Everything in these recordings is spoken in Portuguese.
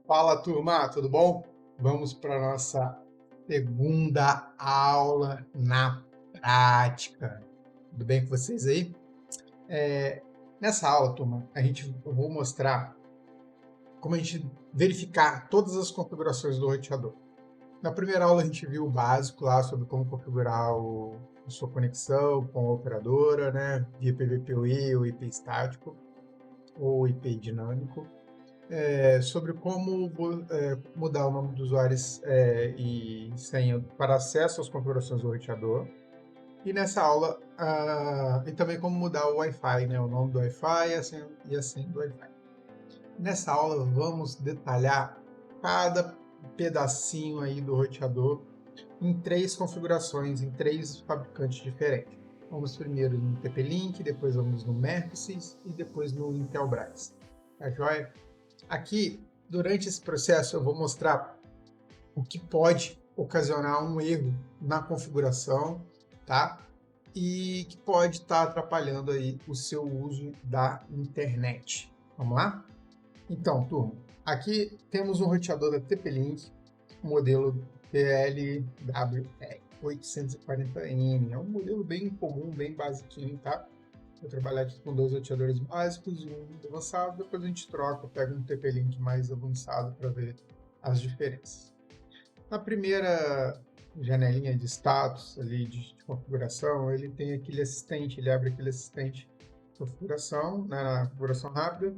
Fala, turma, tudo bom? Vamos para a nossa segunda aula na prática. Tudo bem com vocês aí? Nessa aula, turma, eu vou mostrar como a gente verificar todas as configurações do roteador. Na primeira aula a gente viu o básico lá sobre como configurar a sua conexão com a operadora, né? Via PVPoE ou IP estático ou IP dinâmico. Sobre como mudar o nome dos usuários e senha para acesso às configurações do roteador. E nessa aula, e também como mudar o Wi-Fi, né? O nome do Wi-Fi e a senha do Wi-Fi. Nessa aula, vamos detalhar cada pedacinho aí do roteador em três configurações, em três fabricantes diferentes. Vamos primeiro no TP-Link, depois vamos no Memphis e depois no Intelbras. Tá joia? Aqui, durante esse processo, eu vou mostrar o que pode ocasionar um erro na configuração, tá? E que pode estar atrapalhando aí o seu uso da internet. Vamos lá? Então, turma, aqui temos um roteador da TP-Link, modelo PLWR 840N. É um modelo bem comum, bem basiquinho, tá? Vou trabalhar aqui com dois roteadores básicos e um muito avançado, depois a gente troca, pega um TP-Link mais avançado para ver as diferenças. Na primeira janelinha de status ali de configuração, ele tem aquele assistente, ele abre aquele assistente de configuração, né, na configuração rápida,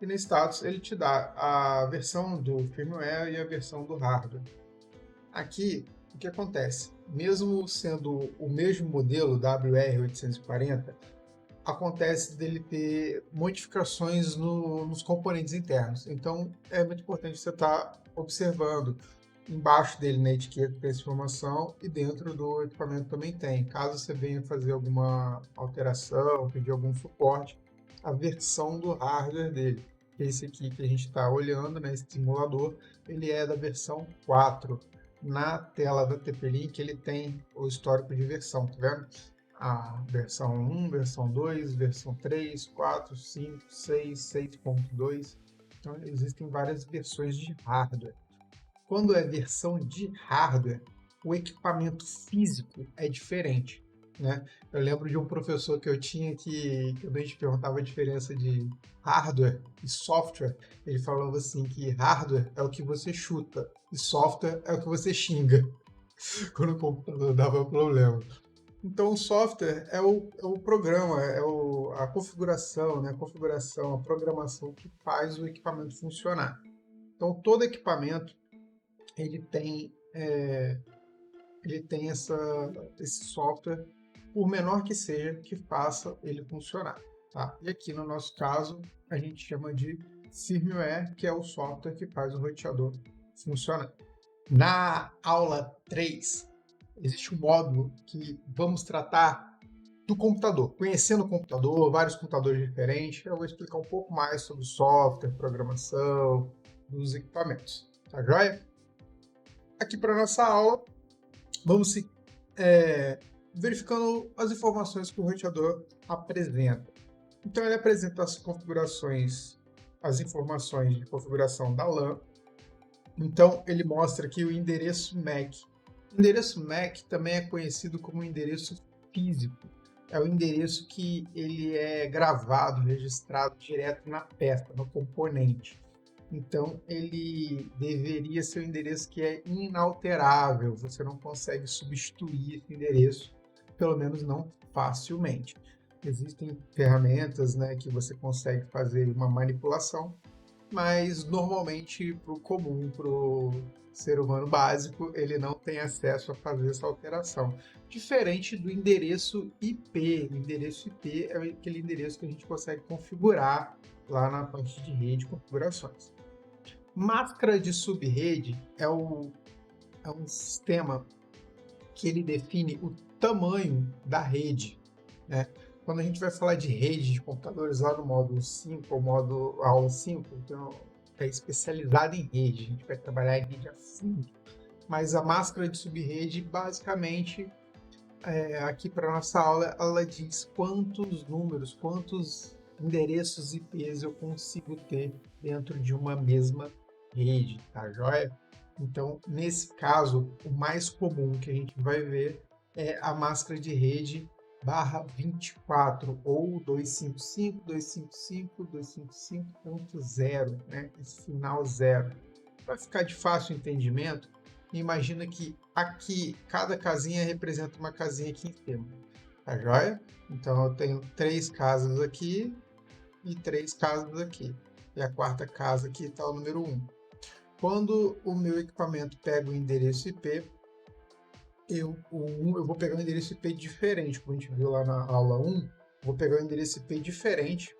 e no status ele te dá a versão do firmware e a versão do hardware. Aqui, o que acontece? Mesmo sendo o mesmo modelo WR840, acontece dele ter modificações nos componentes internos. Então, é muito importante você estar observando embaixo dele na etiqueta tem essa informação e dentro do equipamento também tem. Caso você venha fazer alguma alteração, pedir algum suporte, a versão do hardware dele. Esse aqui que a gente está olhando, né, esse simulador, ele é da versão 4. Na tela da TP-Link ele tem o histórico de versão, tá vendo? A versão 1, versão 2, versão 3, 4, 5, 6, 6.2. Então, existem várias versões de hardware. Quando é versão de hardware, o equipamento físico é diferente, né? Eu lembro de um professor que eu tinha que quando a gente perguntava a diferença de hardware e software, ele falava assim que hardware é o que você chuta e software é o que você xinga quando o computador dava problema. Então, o software é o programa, a configuração, né? A configuração, a programação que faz o equipamento funcionar. Então, todo equipamento ele tem, esse software, por menor que seja, que faça ele funcionar. Tá? E aqui, no nosso caso, a gente chama de firmware, que é o software que faz o roteador funcionar. Na aula 3 existe um módulo que vamos tratar do computador, conhecendo o computador, vários computadores diferentes. Eu vou explicar um pouco mais sobre software, programação, dos equipamentos. Tá joia? Aqui para nossa aula, vamos verificando as informações que o roteador apresenta. Então, ele apresenta as configurações, as informações de configuração da LAN. Então, ele mostra aqui o endereço MAC. O endereço MAC também é conhecido como endereço físico. É o endereço que ele é gravado, registrado direto na peça, no componente. Então, ele deveria ser um endereço que é inalterável. Você não consegue substituir esse endereço, pelo menos não facilmente. Existem ferramentas, né, que você consegue fazer uma manipulação, mas normalmente para o comum, para o ser humano básico, ele não tem acesso a fazer essa alteração. Diferente do endereço IP. O endereço IP é aquele endereço que a gente consegue configurar lá na parte de rede configurações. Máscara de subrede é um sistema que ele define o tamanho da rede, né? Quando a gente vai falar de rede de computadores lá no módulo 5, ou módulo aula 5, então é especializado em rede, a gente vai trabalhar em rede a fundo. Mas a máscara de subrede, basicamente, aqui para nossa aula, ela diz quantos números, quantos endereços IPs eu consigo ter dentro de uma mesma rede, tá joia? Então, nesse caso, o mais comum que a gente vai ver é a máscara de rede /24 ou 255.255.0, né? Esse final 0. Para ficar de fácil entendimento, imagina que aqui, cada casinha representa uma casinha aqui em cima, tá joia? Então, eu tenho 3 casas aqui e 3 casas aqui. E a quarta casa aqui está o número 1. Quando o meu equipamento pega o endereço IP, eu vou pegar um endereço IP diferente, como a gente viu lá na aula 1, vou pegar um endereço IP diferente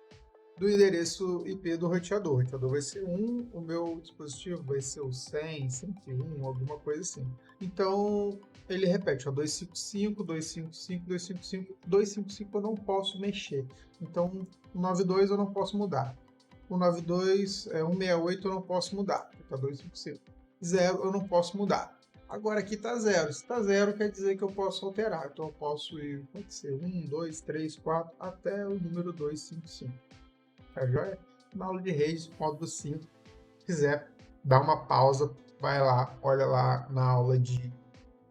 do endereço IP do roteador. O roteador vai ser 1, o meu dispositivo vai ser o 100, 101, alguma coisa assim. Então, ele repete, ó, 255, 255, 255, 255 eu não posso mexer. Então, o 92 eu não posso mudar. O 92, 168 eu não posso mudar, tá 255. 0 eu não posso mudar. Agora aqui está 0. Se está 0, quer dizer que eu posso alterar. Então eu posso ir, pode ser 1, 2, 3, 4, até o número 255. Tá joia? Na aula de rede, módulo 5, se quiser dar uma pausa, vai lá, olha lá na aula de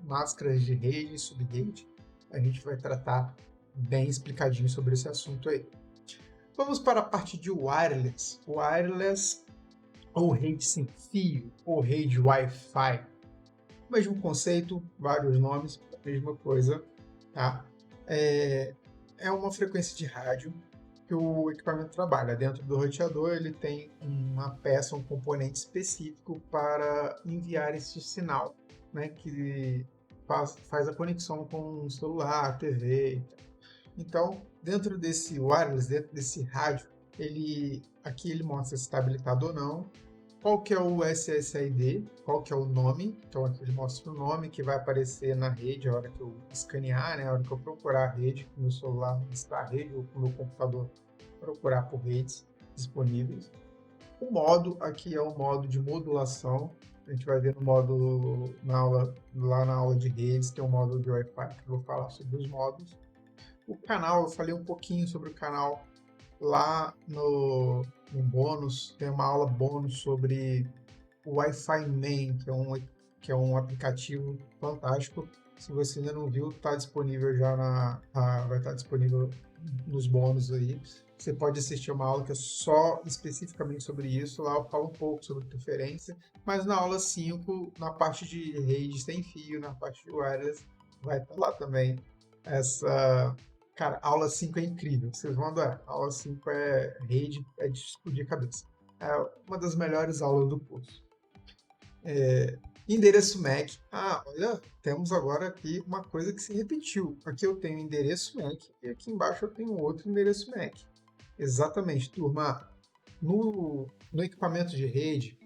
máscaras de rede e subrede. A gente vai tratar bem explicadinho sobre esse assunto aí. Vamos para a parte de wireless. Wireless, ou rede sem fio, ou rede Wi-Fi. Mesmo conceito, vários nomes, mesma coisa, tá? É uma frequência de rádio que o equipamento trabalha. Dentro do roteador, ele tem uma peça, um componente específico para enviar esse sinal, né? Que faz a conexão com o celular, TV e tal. Então, dentro desse wireless, dentro desse rádio, aqui ele mostra se está habilitado ou não, qual que é o SSID, qual que é o nome, então aqui ele mostra o nome que vai aparecer na rede a hora que eu escanear, né, a hora que eu procurar a rede, no meu celular está a rede, ou no meu computador procurar por redes disponíveis. O modo, aqui é o modo de modulação, a gente vai ver no módulo, lá na aula de redes, tem um módulo de Wi-Fi que eu vou falar sobre os módulos. O canal, eu falei um pouquinho sobre o canal lá no bônus, tem uma aula bônus sobre o Wi-Fi Man, que é um aplicativo fantástico. Se você ainda não viu, está disponível já vai estar disponível nos bônus aí. Você pode assistir uma aula que é só especificamente sobre isso. Lá eu falo um pouco sobre preferência, mas na aula 5, na parte de rede sem fio, na parte de wireless, vai estar lá também essa. Cara, a aula 5 é incrível, vocês vão adorar. A aula 5 é rede, é de explodir a cabeça. É uma das melhores aulas do curso. Endereço MAC. Ah, olha, temos agora aqui uma coisa que se repetiu. Aqui eu tenho endereço MAC e aqui embaixo eu tenho outro endereço MAC. Exatamente, turma. No equipamento de rede,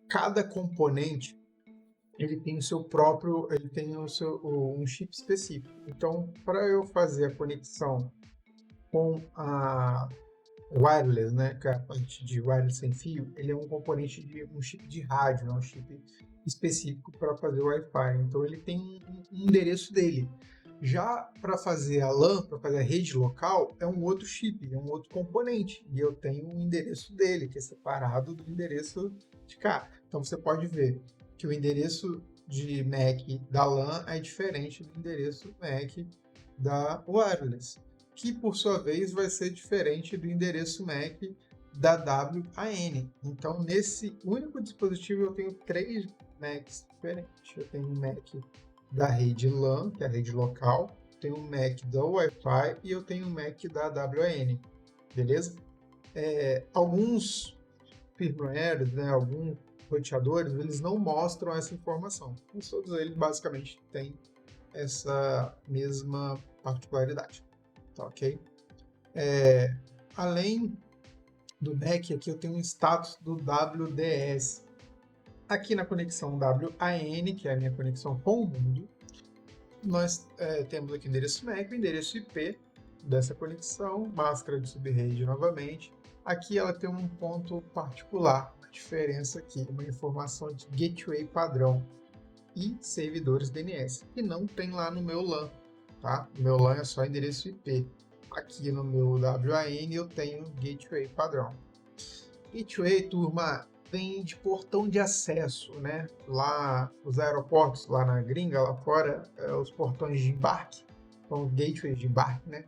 cada componente ele tem o seu próprio, ele tem um chip específico. Então, para eu fazer a conexão com a wireless, né, que é a parte de wireless sem fio, ele é um componente de um chip de rádio, né, um chip específico para fazer o Wi-Fi. Então ele tem um endereço dele. Já para fazer a LAN, para fazer a rede local, é um outro chip, é um outro componente. E eu tenho um endereço dele, que é separado do endereço de cá. Então você pode ver que o endereço de MAC da LAN é diferente do endereço MAC da wireless, que por sua vez vai ser diferente do endereço MAC da WAN. Então, nesse único dispositivo, eu tenho 3 MACs diferentes. Eu tenho um MAC da rede LAN, que é a rede local, tenho um MAC da Wi-Fi e eu tenho um MAC da WAN. Beleza? Alguns firmwares, né, alguns roteadores, eles não mostram essa informação. Mas todos eles basicamente têm essa mesma particularidade. Tá, ok? Além do MAC, aqui eu tenho um status do WDS. Aqui na conexão WAN, que é a minha conexão com o mundo, nós temos aqui o endereço MAC, o endereço IP dessa conexão, máscara de subrede novamente. Aqui ela tem um ponto particular, a diferença aqui, uma informação de gateway padrão e servidores DNS, que não tem lá no meu LAN, tá? O meu LAN é só endereço IP. Aqui no meu WAN eu tenho gateway padrão. Gateway, turma, vem de portão de acesso, né? Lá, os aeroportos, lá na gringa, lá fora, os portões de embarque, são os gateways de embarque, né?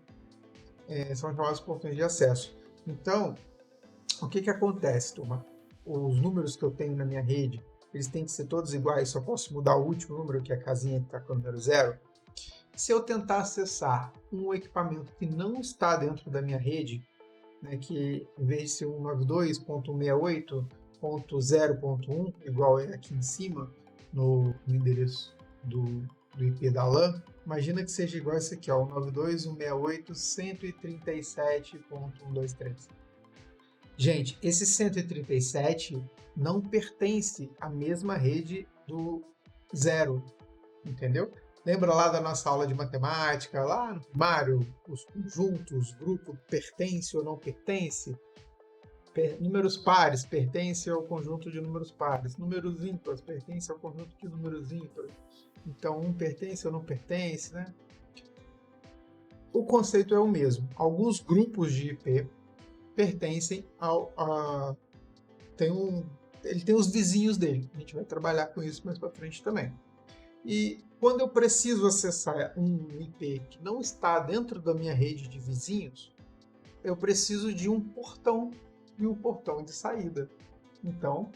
São chamados portões de acesso. Então, o que acontece, turma? Os números que eu tenho na minha rede, eles têm que ser todos iguais, só posso mudar o último número, que é a casinha que está com o número 0. Se eu tentar acessar um equipamento que não está dentro da minha rede, né, que em vez de ser 192.168.0.1, igual é aqui em cima, no endereço do IP da LAN, imagina que seja igual esse aqui, ó, 192.168.137.123. Gente, esse 137 não pertence à mesma rede do 0, entendeu? Lembra lá da nossa aula de matemática, lá no primário, os conjuntos, grupo pertence ou não pertence? Números pares pertencem ao conjunto de números pares. Números ímpares pertencem ao conjunto de números ímpares. Então, um pertence ou não pertence, né? O conceito é o mesmo. Alguns grupos de IP pertencem ele tem os vizinhos dele. A gente vai trabalhar com isso mais para frente também. E quando eu preciso acessar um IP que não está dentro da minha rede de vizinhos, eu preciso de um portão e um portão de saída. Então,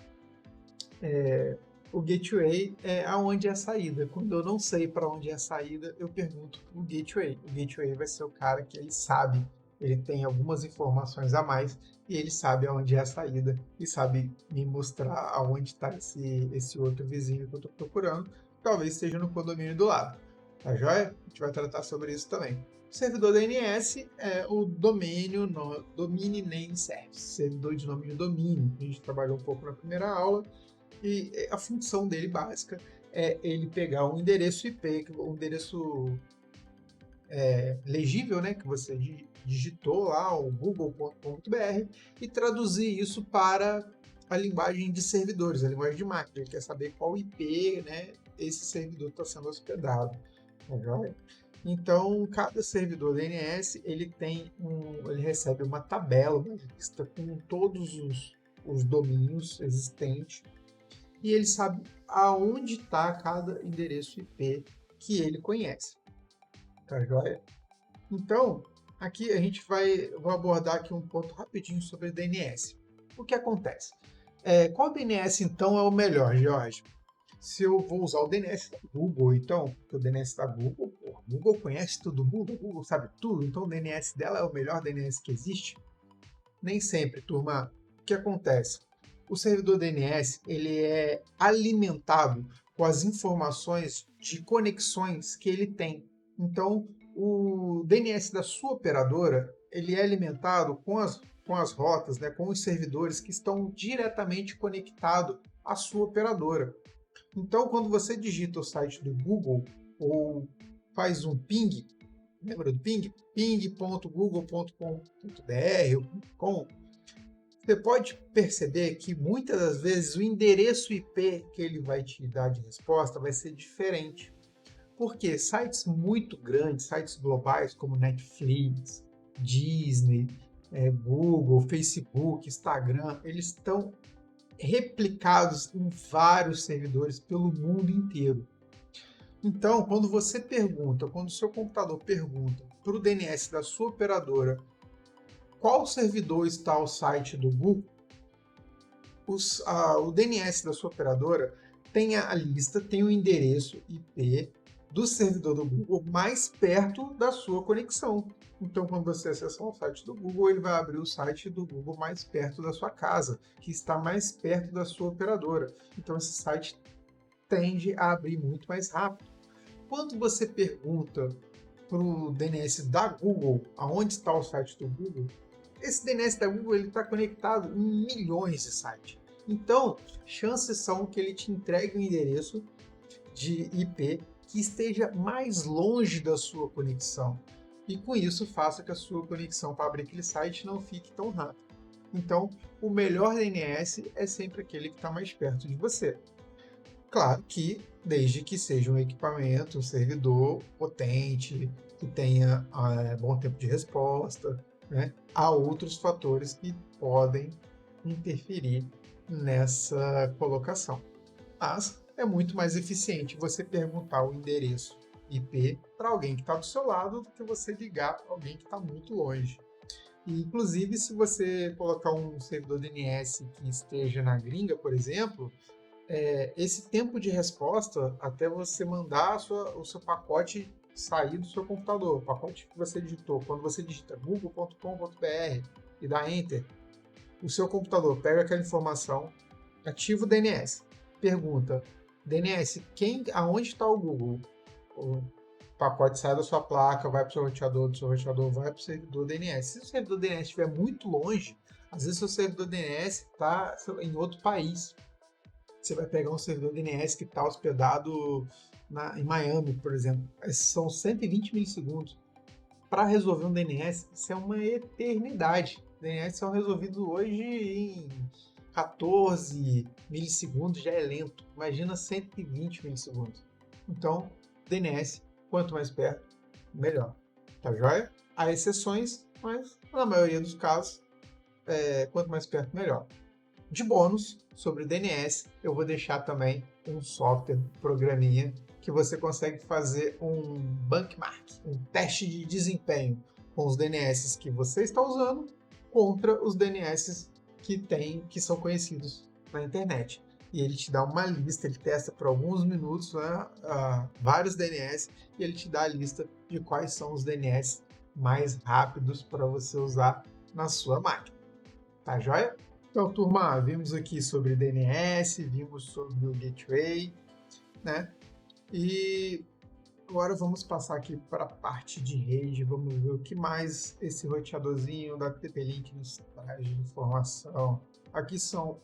o gateway é aonde é a saída. Quando eu não sei para onde é a saída, eu pergunto para o gateway. O gateway vai ser o cara que ele sabe, ele tem algumas informações a mais e ele sabe aonde é a saída e sabe me mostrar aonde está esse outro vizinho que eu estou procurando. Talvez esteja no condomínio do lado. Tá joia? A gente vai tratar sobre isso também. O servidor DNS é o domínio, Domain Name Service, servidor de nome de domínio. A gente trabalhou um pouco na primeira aula. E a função dele básica é ele pegar um endereço IP, um endereço legível, né, que você digitou lá, o google.com.br, e traduzir isso para a linguagem de servidores, a linguagem de máquina. Ele quer saber qual IP, né, esse servidor está sendo hospedado. Tá. Então, cada servidor DNS ele recebe uma tabela, uma lista com todos os domínios existentes e ele sabe aonde está cada endereço IP que ele conhece. Tá joia? Então, aqui vou abordar aqui um ponto rapidinho sobre DNS. O que acontece? Qual DNS então é o melhor, Jorge? Se eu vou usar o DNS da Google, então, porque o DNS da Google, o Google conhece todo mundo, o Google sabe tudo, então o DNS dela é o melhor DNS que existe? Nem sempre, turma. O que acontece? O servidor DNS ele é alimentado com as informações de conexões que ele tem. Então, o DNS da sua operadora ele é alimentado com as rotas, né, com os servidores que estão diretamente conectados à sua operadora. Então, quando você digita o site do Google ou faz um ping, lembra do ping? ping.google.com.br, você pode perceber que muitas das vezes o endereço IP que ele vai te dar de resposta vai ser diferente. Porque sites muito grandes, sites globais como Netflix, Disney, Google, Facebook, Instagram, eles estão replicados em vários servidores pelo mundo inteiro. Então, quando o seu computador pergunta para o DNS da sua operadora qual servidor está o site do Google, o DNS da sua operadora tem a lista, tem o endereço IP do servidor do Google mais perto da sua conexão. Então, quando você acessar o site do Google, ele vai abrir o site do Google mais perto da sua casa, que está mais perto da sua operadora. Então, esse site tende a abrir muito mais rápido. Quando você pergunta para o DNS da Google aonde está o site do Google, esse DNS da Google está conectado em milhões de sites. Então, chances são que ele te entregue um endereço de IP que esteja mais longe da sua conexão. E com isso faça que a sua conexão para abrir aquele site não fique tão rápida. Então, o melhor DNS é sempre aquele que está mais perto de você. Claro que, desde que seja um equipamento, um servidor potente, que tenha bom tempo de resposta, né? Há outros fatores que podem interferir nessa colocação. Mas é muito mais eficiente você perguntar o endereço IP para alguém que está do seu lado do que você ligar para alguém que está muito longe. E, inclusive, se você colocar um servidor DNS que esteja na gringa, por exemplo, esse tempo de resposta até você mandar o seu pacote sair do seu computador, o pacote que você digitou, quando você digita google.com.br e dá Enter, o seu computador pega aquela informação, ativa o DNS, pergunta, DNS, aonde está o Google? O pacote sai da sua placa, vai para o seu roteador, do seu roteador vai para o servidor DNS. Se o servidor DNS estiver muito longe, às vezes o seu servidor DNS está em outro país. Você vai pegar um servidor DNS que está hospedado em Miami, por exemplo. São 120 milissegundos. Para resolver um DNS, isso é uma eternidade. DNS são resolvidos hoje em 14 milissegundos, já é lento. Imagina 120 milissegundos. Então, DNS, quanto mais perto, melhor. Tá joia? Há exceções, mas na maioria dos casos, quanto mais perto, melhor. De bônus, sobre o DNS, eu vou deixar também um software, um programinha, que você consegue fazer um benchmark, um teste de desempenho com os DNS que você está usando contra os DNS que são conhecidos na internet. E ele te dá uma lista, ele testa por alguns minutos, né, vários DNS, e ele te dá a lista de quais são os DNS mais rápidos para você usar na sua máquina. Tá joia? Então, turma, vimos aqui sobre DNS, vimos sobre o Gateway, né? E agora vamos passar aqui para a parte de rede, vamos ver o que mais esse roteadorzinho da TP-Link nos traz de informação. Aqui são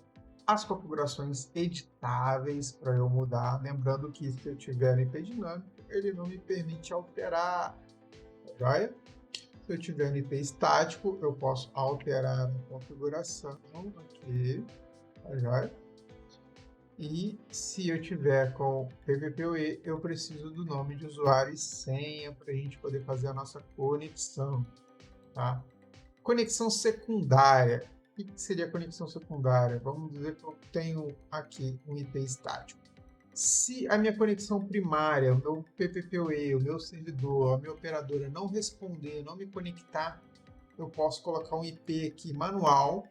as configurações editáveis para eu mudar, lembrando que se eu tiver IP dinâmico, ele não me permite alterar, tá joia? Se eu tiver no IP estático, eu posso alterar a configuração aqui, tá joia? E se eu tiver com PVPoE, eu preciso do nome de usuário e senha para a gente poder fazer a nossa conexão, tá? Conexão secundária. O que seria conexão secundária? Vamos dizer que eu tenho aqui um IP estático. Se a minha conexão primária, o meu PVPoE, o meu servidor, a minha operadora não responder, não me conectar, eu posso colocar um IP aqui manual,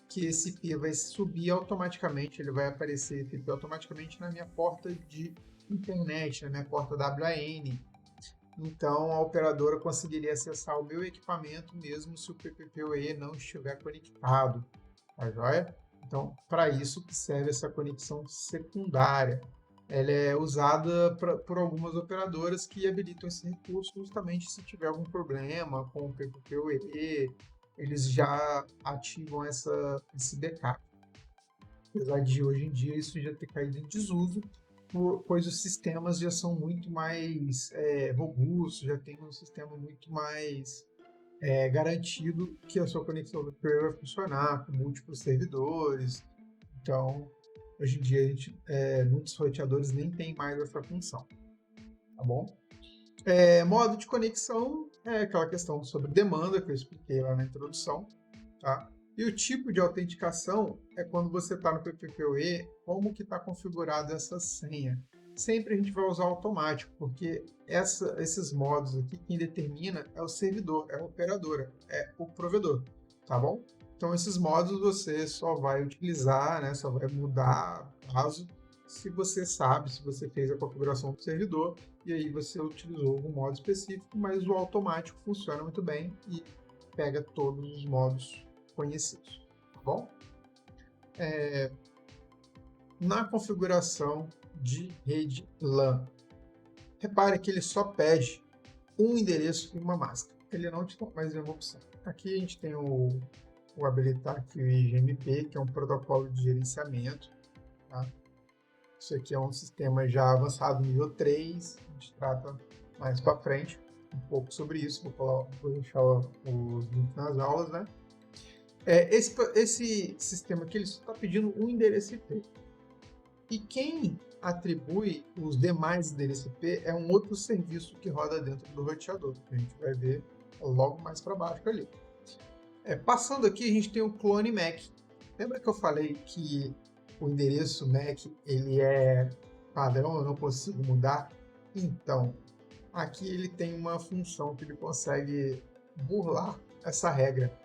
que esse IP vai subir automaticamente, ele vai aparecer esse IP automaticamente na minha porta de internet, na minha porta WAN. Então a operadora conseguiria acessar o meu equipamento mesmo se o PVPoE não estiver conectado, tá joia? Então, para isso que serve essa conexão secundária. Ela é usada por algumas operadoras que habilitam esse recurso justamente se tiver algum problema com o PVPoE, eles já ativam esse backup. Apesar de hoje em dia isso já ter caído em desuso, pois os sistemas já são muito mais robustos, já tem um sistema muito mais garantido que a sua conexão vai funcionar com múltiplos servidores. Então, hoje em dia, muitos roteadores nem tem mais essa função, tá bom? Modo de conexão é aquela questão sobre demanda que eu expliquei lá na introdução, tá? E o tipo de autenticação é quando você está no PVPoE, como que está configurada essa senha. Sempre a gente vai usar automático, porque esses modos aqui, quem determina é o servidor, é a operadora, é o provedor, tá bom? Então esses modos você só vai utilizar, né, só vai mudar caso se você sabe, se você fez a configuração do servidor e aí você utilizou algum modo específico, mas o automático funciona muito bem e pega todos os modos conhecidos, tá bom? Na configuração de rede LAN, repare que ele só pede um endereço e uma máscara. Ele não te dá mais nenhuma opção. Aqui a gente tem o habilitar aqui o IGMP, que é um protocolo de gerenciamento, tá? Isso aqui é um sistema já avançado nível 3, a gente trata mais para frente um pouco sobre isso, vou deixar os links nas aulas, né? Esse sistema aqui ele só está pedindo um endereço IP. E quem atribui os demais endereços IP é um outro serviço que roda dentro do roteador, que a gente vai ver logo mais para baixo ali. Passando aqui, a gente tem o clone MAC. Lembra que eu falei que o endereço MAC ele é padrão, eu não consigo mudar? Então, aqui ele tem uma função que ele consegue burlar essa regra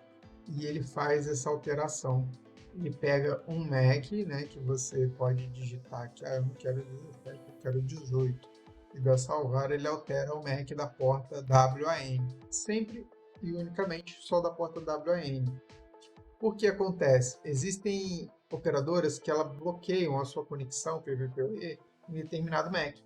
e ele faz essa alteração. Ele pega um MAC, né, que você pode digitar aqui, eu não quero 17, eu quero 18. E dá salvar, ele altera o MAC da porta WAN, sempre e unicamente só da porta WAN. O que acontece? Existem operadoras que ela bloqueiam a sua conexão PVPoE em determinado MAC.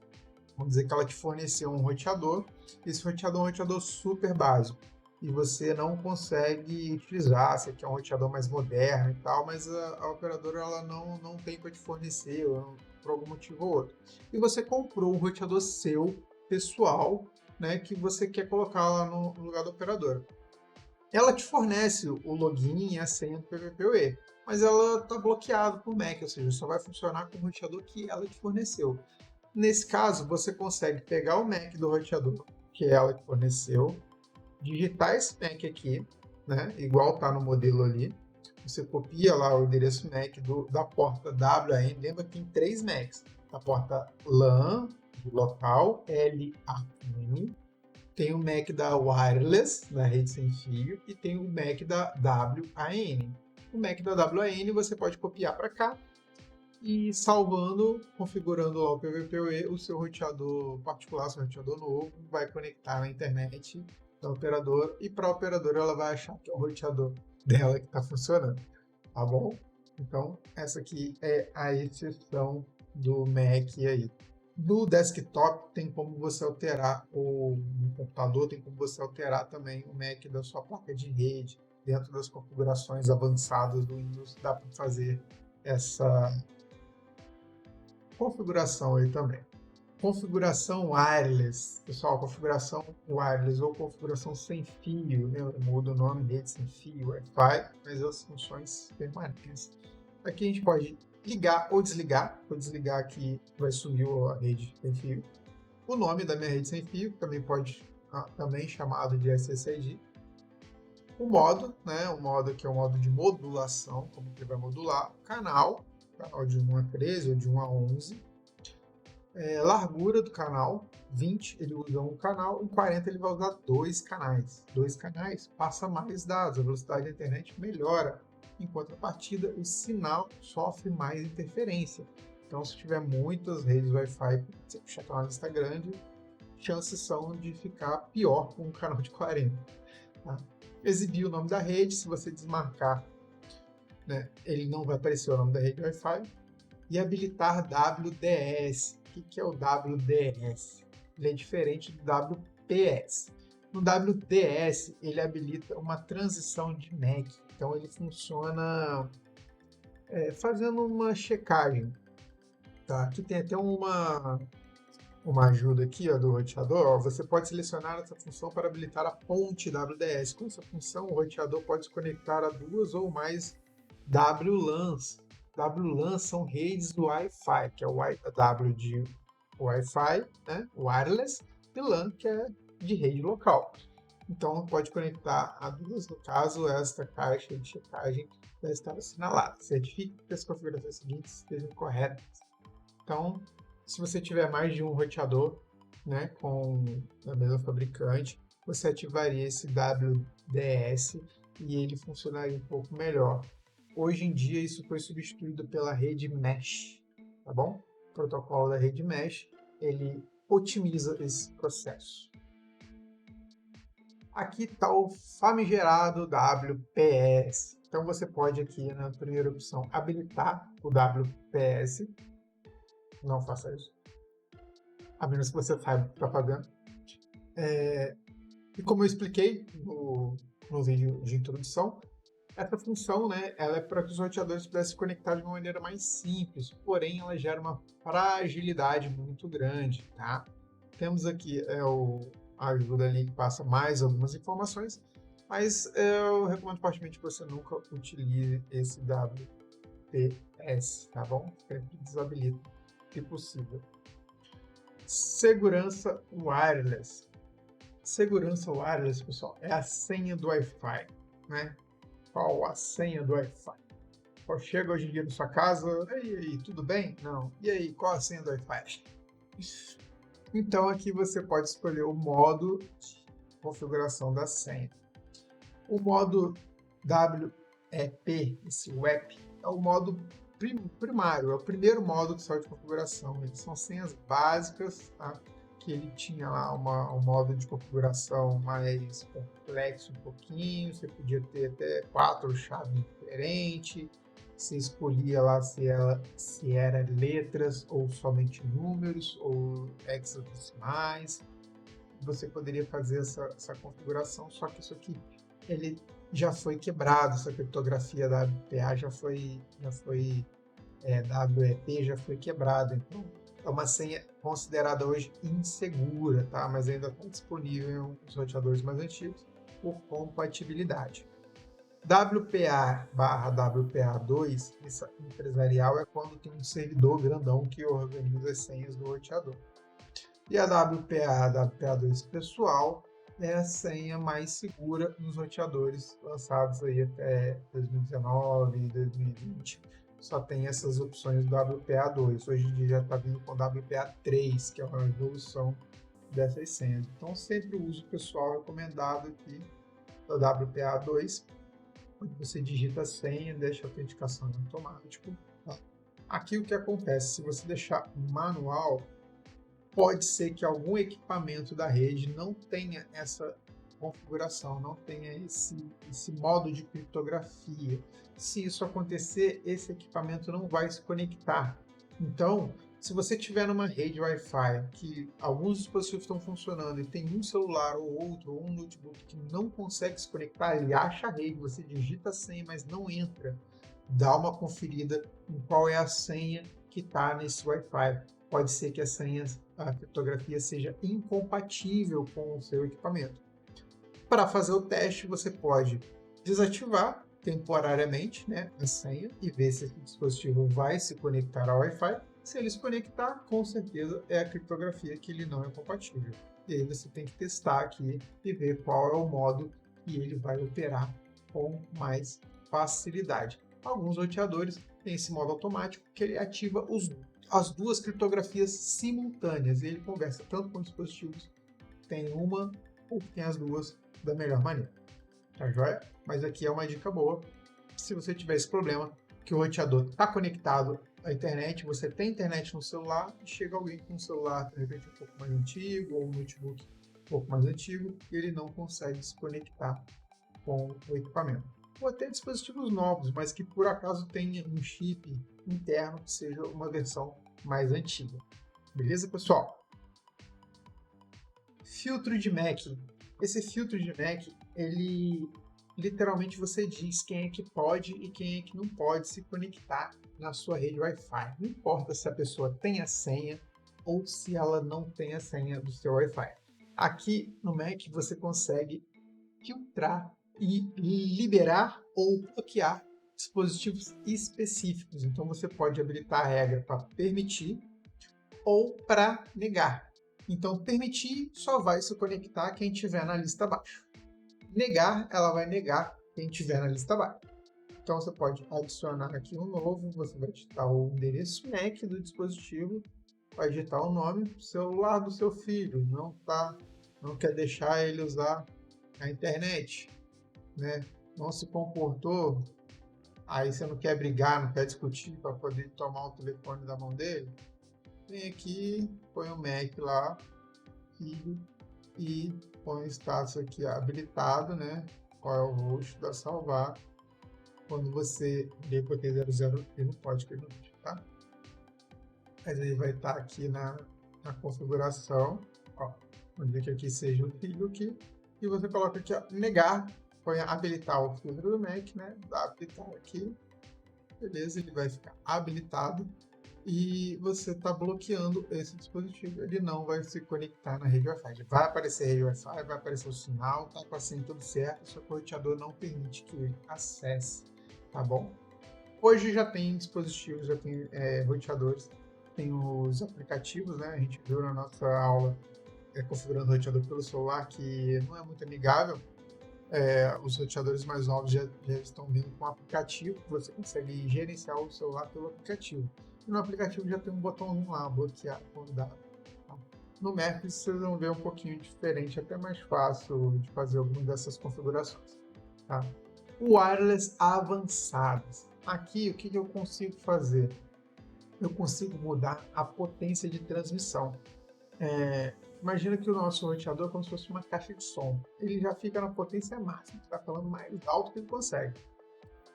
Vamos dizer que ela te forneceu um roteador, esse roteador é um roteador super básico, e você não consegue utilizar, você quer um roteador mais moderno e tal, mas a operadora ela não tem para te fornecer, por algum motivo ou outro. E você comprou um roteador seu, pessoal, né, que você quer colocar lá no lugar da operadora. Ela te fornece o login e a senha do PVPoE, mas ela está bloqueada por MAC, ou seja, só vai funcionar com o roteador que ela te forneceu. Nesse caso, você consegue pegar o MAC do roteador que ela te forneceu, digitar esse MAC aqui, né, igual está no modelo ali, você copia lá o endereço MAC da porta WAN, lembra que tem 3 MACs, a porta LAN, local, LAN, tem o MAC da Wireless, da rede sem fio, e tem o MAC da WAN. O MAC da WAN você pode copiar para cá e salvando, configurando lá o PVPoE, o seu roteador particular, seu roteador novo, vai conectar na internet da operadora e para a operadora ela vai achar que é o roteador dela que está funcionando, tá bom? Então, essa aqui é a exceção do MAC aí. No desktop tem como você alterar, no computador tem como você alterar também o MAC da sua placa de rede. Dentro das configurações avançadas do Windows dá para fazer essa configuração aí também. Configuração wireless. Pessoal, configuração wireless ou configuração sem fio, né? Muda o nome, rede sem fio, Wi-Fi, mas as funções permanecem. Aqui a gente pode ligar ou desligar. Vou desligar aqui, vai sumir a rede sem fio. O nome da minha rede sem fio, também pode, também chamado de SSID. O modo, né? O modo que é o modo de modulação, como que ele vai modular. O canal de 1 a 13 ou de 1 a 11. Largura do canal, 20 ele usa um canal, em 40 ele vai usar 2 canais. 2 canais passa mais dados, a velocidade da internet melhora. Em contrapartida, o sinal sofre mais interferência. Então, se tiver muitas redes Wi-Fi, você puxar uma lista grande, chances são de ficar pior com um canal de 40. Tá? Exibir o nome da rede, se você desmarcar, né, ele não vai aparecer o nome da rede Wi-Fi. E habilitar WDS. O que é o WDS? Ele é diferente do WPS. No WDS, ele habilita uma transição de MAC. Então, ele funciona fazendo uma checagem. Tá? Aqui tem até uma ajuda aqui, ó, do roteador. Ó, você pode selecionar essa função para habilitar a ponte WDS. Com essa função, o roteador pode se conectar a 2 ou mais WLANs. WLAN são redes do Wi-Fi, que é o W de Wi-Fi, né, wireless, e LAN, que é de rede local. Então, pode conectar a 2, no caso, esta caixa de checagem vai estar assinalada. Certifique que as configurações seguintes estejam corretas. Então, se você tiver mais de um roteador, né, com a mesma fabricante, você ativaria esse WDS e ele funcionaria um pouco melhor. Hoje em dia isso foi substituído pela rede Mesh, tá bom? O protocolo da rede Mesh, ele otimiza esse processo. Aqui está o famigerado WPS. Então você pode aqui na primeira opção habilitar o WPS. Não faça isso, a menos que você saiba o que está fazendo. E como eu expliquei no vídeo de introdução, essa função, né, ela é para que os roteadores pudessem se conectar de uma maneira mais simples, porém ela gera uma fragilidade muito grande, tá? Temos aqui a ajuda ali que passa mais algumas informações, mas eu recomendo fortemente que você nunca utilize esse WPS, tá bom? Sempre desabilita, se possível. Segurança wireless. Segurança wireless, pessoal, é a senha do Wi-Fi, né? Qual a senha do Wi-Fi? chega hoje em dia na sua casa, e aí, tudo bem? Não. E aí, qual a senha do Wi-Fi? Então aqui você pode escolher o modo de configuração da senha. O modo WEP, esse WEP, é o modo primário, é o primeiro modo que saiu de configuração. Eles são senhas básicas, tá? Que ele tinha lá um modo de configuração mais complexo um pouquinho, você podia ter até 4 chaves diferentes, você escolhia lá se era letras ou somente números ou hexadecimais. Você poderia fazer essa configuração, só que isso aqui ele já foi quebrado, essa criptografia da WPA WEP já foi quebrada, então é uma senha considerada hoje insegura, tá? Mas ainda está disponível nos roteadores mais antigos por compatibilidade. WPA/WPA2, essa empresarial, é quando tem um servidor grandão que organiza as senhas do roteador. E a WPA2 pessoal é a senha mais segura nos roteadores lançados aí até 2019 e 2020. Só tem essas opções do WPA2. Hoje em dia já está vindo com o WPA3, que é uma evolução dessas senhas. Então, sempre o uso pessoal recomendado aqui do WPA2, onde você digita a senha e deixa a autenticação automática. Aqui o que acontece, se você deixar manual, pode ser que algum equipamento da rede não tenha essa configuração, não tenha esse modo de criptografia. Se isso acontecer, esse equipamento não vai se conectar. Então, se você tiver numa rede Wi-Fi que alguns dispositivos estão funcionando e tem um celular ou outro, ou um notebook que não consegue se conectar, ele acha a rede, você digita a senha, mas não entra, dá uma conferida em qual é a senha que está nesse Wi-Fi. Pode ser que a criptografia seja incompatível com o seu equipamento. Para fazer o teste, você pode desativar temporariamente, né, a senha e ver se esse dispositivo vai se conectar ao Wi-Fi. Se ele se conectar, com certeza é a criptografia que ele não é compatível. E aí você tem que testar aqui e ver qual é o modo que ele vai operar com mais facilidade. Alguns roteadores têm esse modo automático que ele ativa as duas criptografias simultâneas. E ele conversa tanto com dispositivos que tem uma ou que tem as duas da melhor maneira. Tá joia? Mas aqui é uma dica boa. Se você tiver esse problema, que o roteador está conectado à internet, você tem internet no celular e chega alguém com um celular de repente um pouco mais antigo ou um notebook um pouco mais antigo e ele não consegue se conectar com o equipamento. Ou até dispositivos novos, mas que por acaso tenha um chip interno que seja uma versão mais antiga. Beleza, pessoal? Filtro de MAC. Esse filtro de MAC, ele literalmente você diz quem é que pode e quem é que não pode se conectar na sua rede Wi-Fi. Não importa se a pessoa tem a senha ou se ela não tem a senha do seu Wi-Fi. Aqui no Mac você consegue filtrar e liberar ou bloquear dispositivos específicos. Então você pode habilitar a regra para permitir ou para negar. Então permitir só vai se conectar quem estiver na lista abaixo. Negar, ela vai negar quem estiver na lista abaixo. Então você pode adicionar aqui um novo, você vai digitar o endereço MAC do dispositivo, vai digitar o nome do celular do seu filho, não quer deixar ele usar a internet, né? Não se comportou, aí você não quer brigar, não quer discutir para poder tomar o telefone da mão dele, vem aqui, põe o MAC lá, filho, e põe o status aqui habilitado, né? Qual é o host, dá salvar. Quando você ler por 00, ele não pode permitir, tá? Mas ele vai estar aqui na configuração, ó, onde que aqui seja o filho aqui, e você coloca aqui, ó, negar, põe habilitar o filtro do Mac, né? Dá habilitar aqui, beleza, ele vai ficar habilitado e você está bloqueando esse dispositivo, ele não vai se conectar na rede Wi-Fi. Vai aparecer a rede Wi-Fi, vai aparecer o sinal, tá com a senha tudo certo, só que o roteador não permite que ele acesse, tá bom? Hoje já tem dispositivos, já tem roteadores, tem os aplicativos, né? A gente viu na nossa aula configurando o roteador pelo celular, que não é muito amigável, Os roteadores mais novos já estão vindo com um aplicativo, que você consegue gerenciar o celular pelo aplicativo. E no aplicativo já tem um botãozinho lá, bloquear convidado. Tá? No Mac vocês vão ver um pouquinho diferente, até mais fácil de fazer algumas dessas configurações. Tá? Wireless avançados. Aqui, o que eu consigo fazer? Eu consigo mudar a potência de transmissão. Imagina que o nosso roteador é como se fosse uma caixa de som. Ele já fica na potência máxima, está falando mais alto que ele consegue.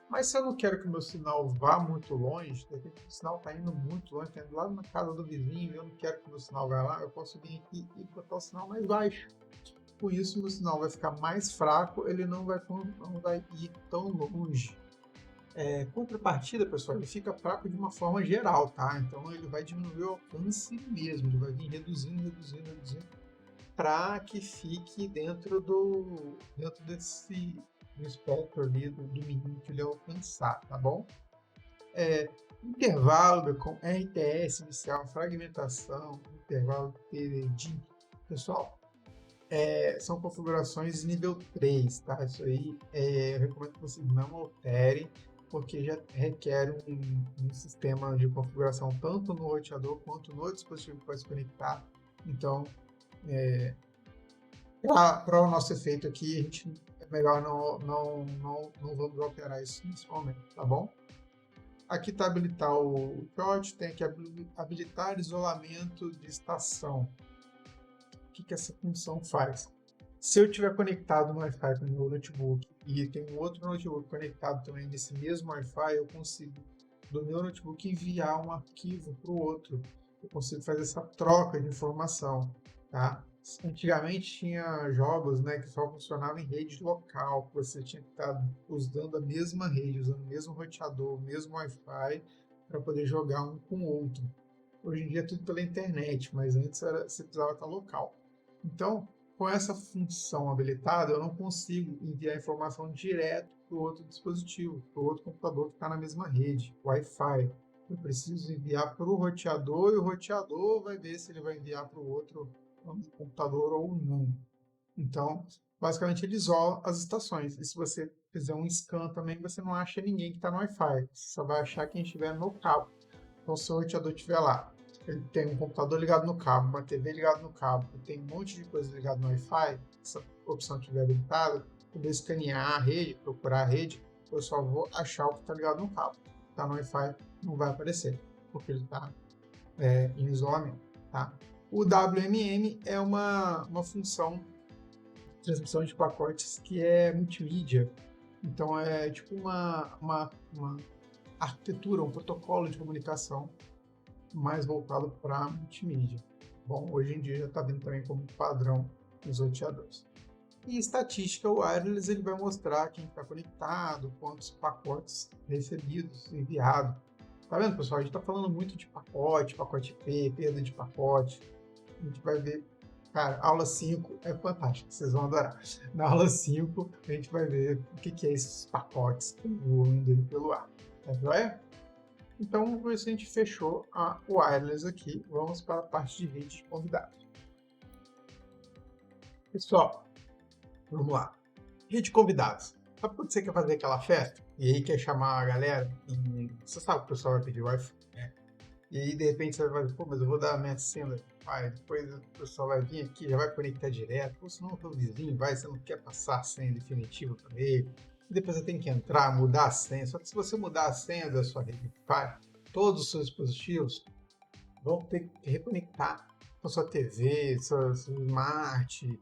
Mas se eu não quero que o meu sinal vá muito longe, de repente o sinal está indo muito longe, está indo lá na casa do vizinho, e eu não quero que o meu sinal vá lá, eu posso vir aqui e botar o sinal mais baixo. Com isso, o meu sinal vai ficar mais fraco, ele não vai ir tão longe. Contrapartida, pessoal, ele fica fraco de uma forma geral, tá? Então ele vai diminuir o alcance mesmo, ele vai vir reduzindo, para que fique dentro desse do espectro ali do mínimo que ele alcançar, tá bom? Intervalo com RTS inicial, fragmentação, intervalo TDD. Pessoal, são configurações nível 3, tá? Isso aí eu recomendo que vocês não alterem, porque já requer um sistema de configuração tanto no roteador quanto no dispositivo que vai se conectar. Então, para o nosso efeito aqui, a gente é melhor não vamos alterar isso nesse momento, tá bom? Aqui está habilitar o short, tem que habilitar isolamento de estação. O que essa função faz? Se eu estiver conectado no Wi-Fi com o meu notebook e tem um outro notebook conectado também nesse mesmo Wi-Fi, eu consigo do meu notebook enviar um arquivo para o outro. Eu consigo fazer essa troca de informação, tá? Antigamente tinha jogos, né, que só funcionavam em rede local, que você tinha que estar usando a mesma rede, usando o mesmo roteador, o mesmo Wi-Fi para poder jogar um com o outro. Hoje em dia é tudo pela internet, mas antes você precisava estar local. Então, com essa função habilitada, eu não consigo enviar informação direto para o outro dispositivo, para o outro computador que está na mesma rede, Wi-Fi. Eu preciso enviar para o roteador e o roteador vai ver se ele vai enviar para o outro computador ou não. Então, basicamente, ele isola as estações. E se você fizer um scan também, você não acha ninguém que está no Wi-Fi. Você só vai achar quem estiver no cabo. Então, se o roteador estiver lá, ele tem um computador ligado no cabo, uma TV ligada no cabo, tem um monte de coisa ligada no Wi-Fi, essa opção estiver habilitada, poder escanear a rede, procurar a rede, eu só vou achar o que está ligado no cabo. Está no Wi-Fi, não vai aparecer, porque ele está em isolamento. Tá? O WMM é uma função de transmissão de pacotes que é multimídia. Então é tipo uma arquitetura, um protocolo de comunicação mais voltado para multimídia. Bom, hoje em dia já está vindo também como padrão nos roteadores. E estatística wireless, ele vai mostrar quem está conectado, quantos pacotes recebidos, enviados. Tá vendo, pessoal? A gente está falando muito de pacote IP, perda de pacote. A gente vai ver, cara, aula 5 é fantástica, vocês vão adorar. Na aula 5, a gente vai ver o que é esses pacotes voando aí pelo ar. Tá joia? Então, com isso a gente fechou a wireless aqui. Vamos para a parte de rede de convidados. Pessoal, vamos lá. Rede de convidados. Sabe quando você quer fazer aquela festa? E aí quer chamar a galera? E você sabe que o pessoal vai pedir Wi-Fi, né? E aí, de repente, você vai dizer, pô, mas eu vou dar a minha senha. Depois o pessoal vai vir aqui, já vai conectar direto. Pô, senão o teu vizinho vai, você não quer passar a senha definitiva para ele. E depois você tem que entrar, mudar a senha. Só que se você mudar a senha da sua rede Wi-Fi, todos os seus dispositivos vão ter que reconectar com a sua TV, seu smart,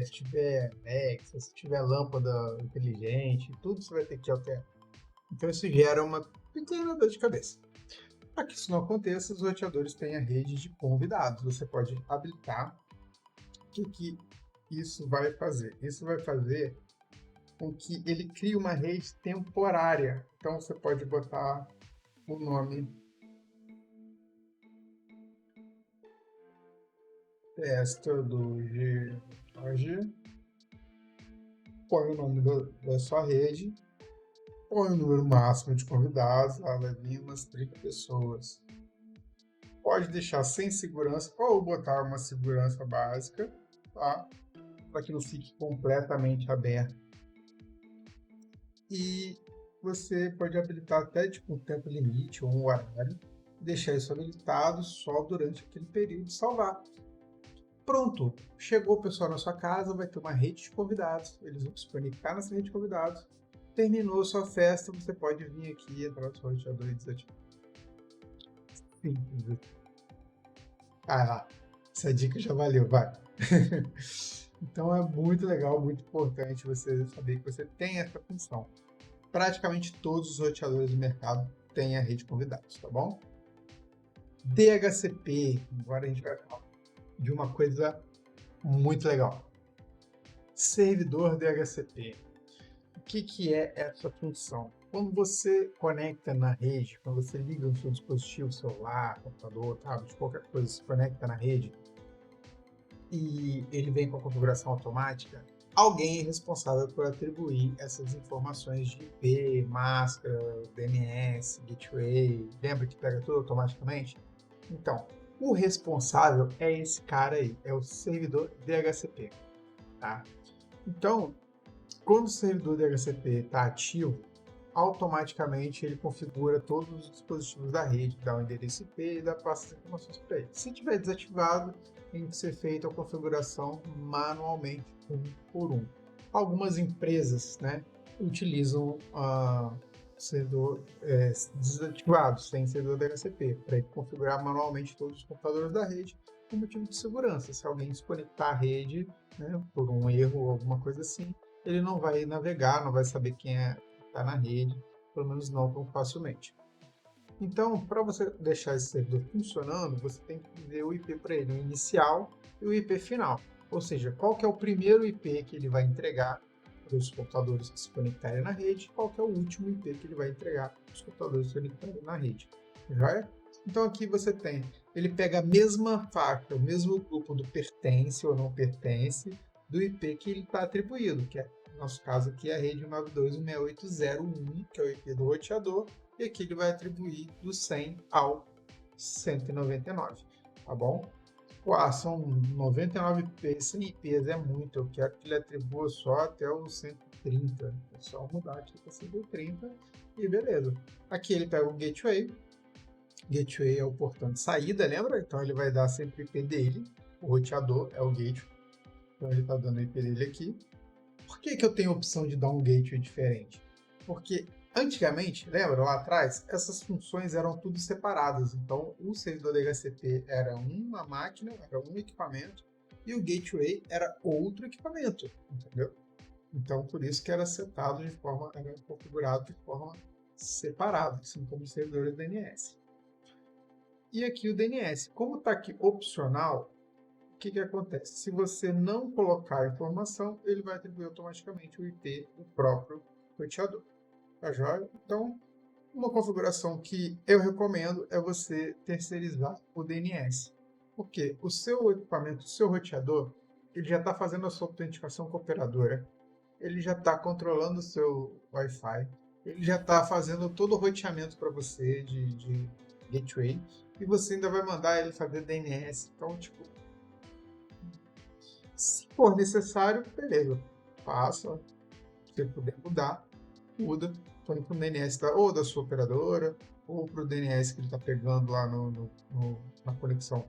se tiver Alexa, se tiver lâmpada inteligente, tudo você vai ter que alterar. Então isso gera uma pequena dor de cabeça. Para que isso não aconteça, os roteadores têm a rede de convidados. Você pode habilitar. O que isso vai fazer? Isso vai fazer com que ele crie uma rede temporária. Então você pode botar o nome testa do G, põe o nome da sua rede, põe o número máximo de convidados, vai vir umas 30 pessoas. Pode deixar sem segurança ou botar uma segurança básica, tá? Para que não fique completamente aberto e você pode habilitar até tipo um tempo limite ou um horário, deixar isso habilitado só durante aquele período de salvar. Pronto, chegou o pessoal na sua casa, vai ter uma rede de convidados, eles vão se conectar nessa rede de convidados. Terminou sua festa, você pode vir aqui, entrar no seu roteador e desativar. Simples. Ah lá, essa dica já valeu, vai. Então é muito legal, muito importante você saber que você tem essa função. Praticamente todos os roteadores do mercado têm a rede de convidados, tá bom? DHCP, agora a gente vai falar de uma coisa muito legal. Servidor DHCP. O que é essa função? Quando você conecta na rede, quando você liga no seu dispositivo, celular, computador, tablet, qualquer coisa, se conecta na rede e ele vem com a configuração automática, alguém é responsável por atribuir essas informações de IP, máscara, DNS, gateway, lembra que pega tudo automaticamente? Então, o responsável é esse cara aí, é o servidor DHCP, tá? Então, quando o servidor DHCP está ativo, automaticamente ele configura todos os dispositivos da rede, dá o endereço IP e dá passa as informações para ele. Se tiver desativado, tem que ser feita a configuração manualmente, um por um. Algumas empresas, né, utilizam servidor desativado, sem servidor DHCP, para configurar manualmente todos os computadores da rede, por motivo de segurança. Se alguém desconectar a rede, né, por um erro ou alguma coisa assim, ele não vai navegar, não vai saber quem está na rede, pelo menos não tão facilmente. Então, para você deixar esse servidor funcionando, você tem que dizer o IP para ele, o inicial e o IP final. Ou seja, qual que é o primeiro IP que ele vai entregar para os computadores que se conectarem na rede, qual que é o último IP que ele vai entregar para os computadores que se conectarem na rede. Já? Então aqui você tem, ele pega a mesma faixa, o mesmo grupo do pertence ou não pertence, do IP que ele está atribuído, que é, no nosso caso aqui, é a rede 192.168.0.1, que é o IP do roteador, e aqui ele vai atribuir do 100 ao 199, tá bom? São 99 IPs, 100 IPs é muito, eu quero que ele atribua só até o 130, é só mudar aqui para 130 e beleza. Aqui ele pega o gateway é o portão de saída, lembra? Então ele vai dar sempre o IP dele, o roteador é o gateway, então ele está dando o IP dele aqui. Por que eu tenho a opção de dar um gateway diferente? Porque antigamente, lembra lá atrás, essas funções eram tudo separadas. Então o servidor DHCP era uma máquina, era um equipamento, e o gateway era outro equipamento, entendeu? Então por isso que era setado de forma, era configurado de forma separada, assim como os servidores DNS. E aqui o DNS, como está aqui opcional, o que acontece? Se você não colocar a informação, ele vai atribuir automaticamente o IP do próprio roteador. Tá joia? Então, uma configuração que eu recomendo é você terceirizar o DNS. Porque o seu equipamento, o seu roteador, ele já está fazendo a sua autenticação com a operadora, ele já está controlando o seu Wi-Fi, ele já está fazendo todo o roteamento para você de gateway, e você ainda vai mandar ele fazer DNS. Então, tipo, se for necessário, beleza, passa, se puder mudar, muda, põe para o DNS ou da sua operadora, ou para o DNS que ele está pegando lá na conexão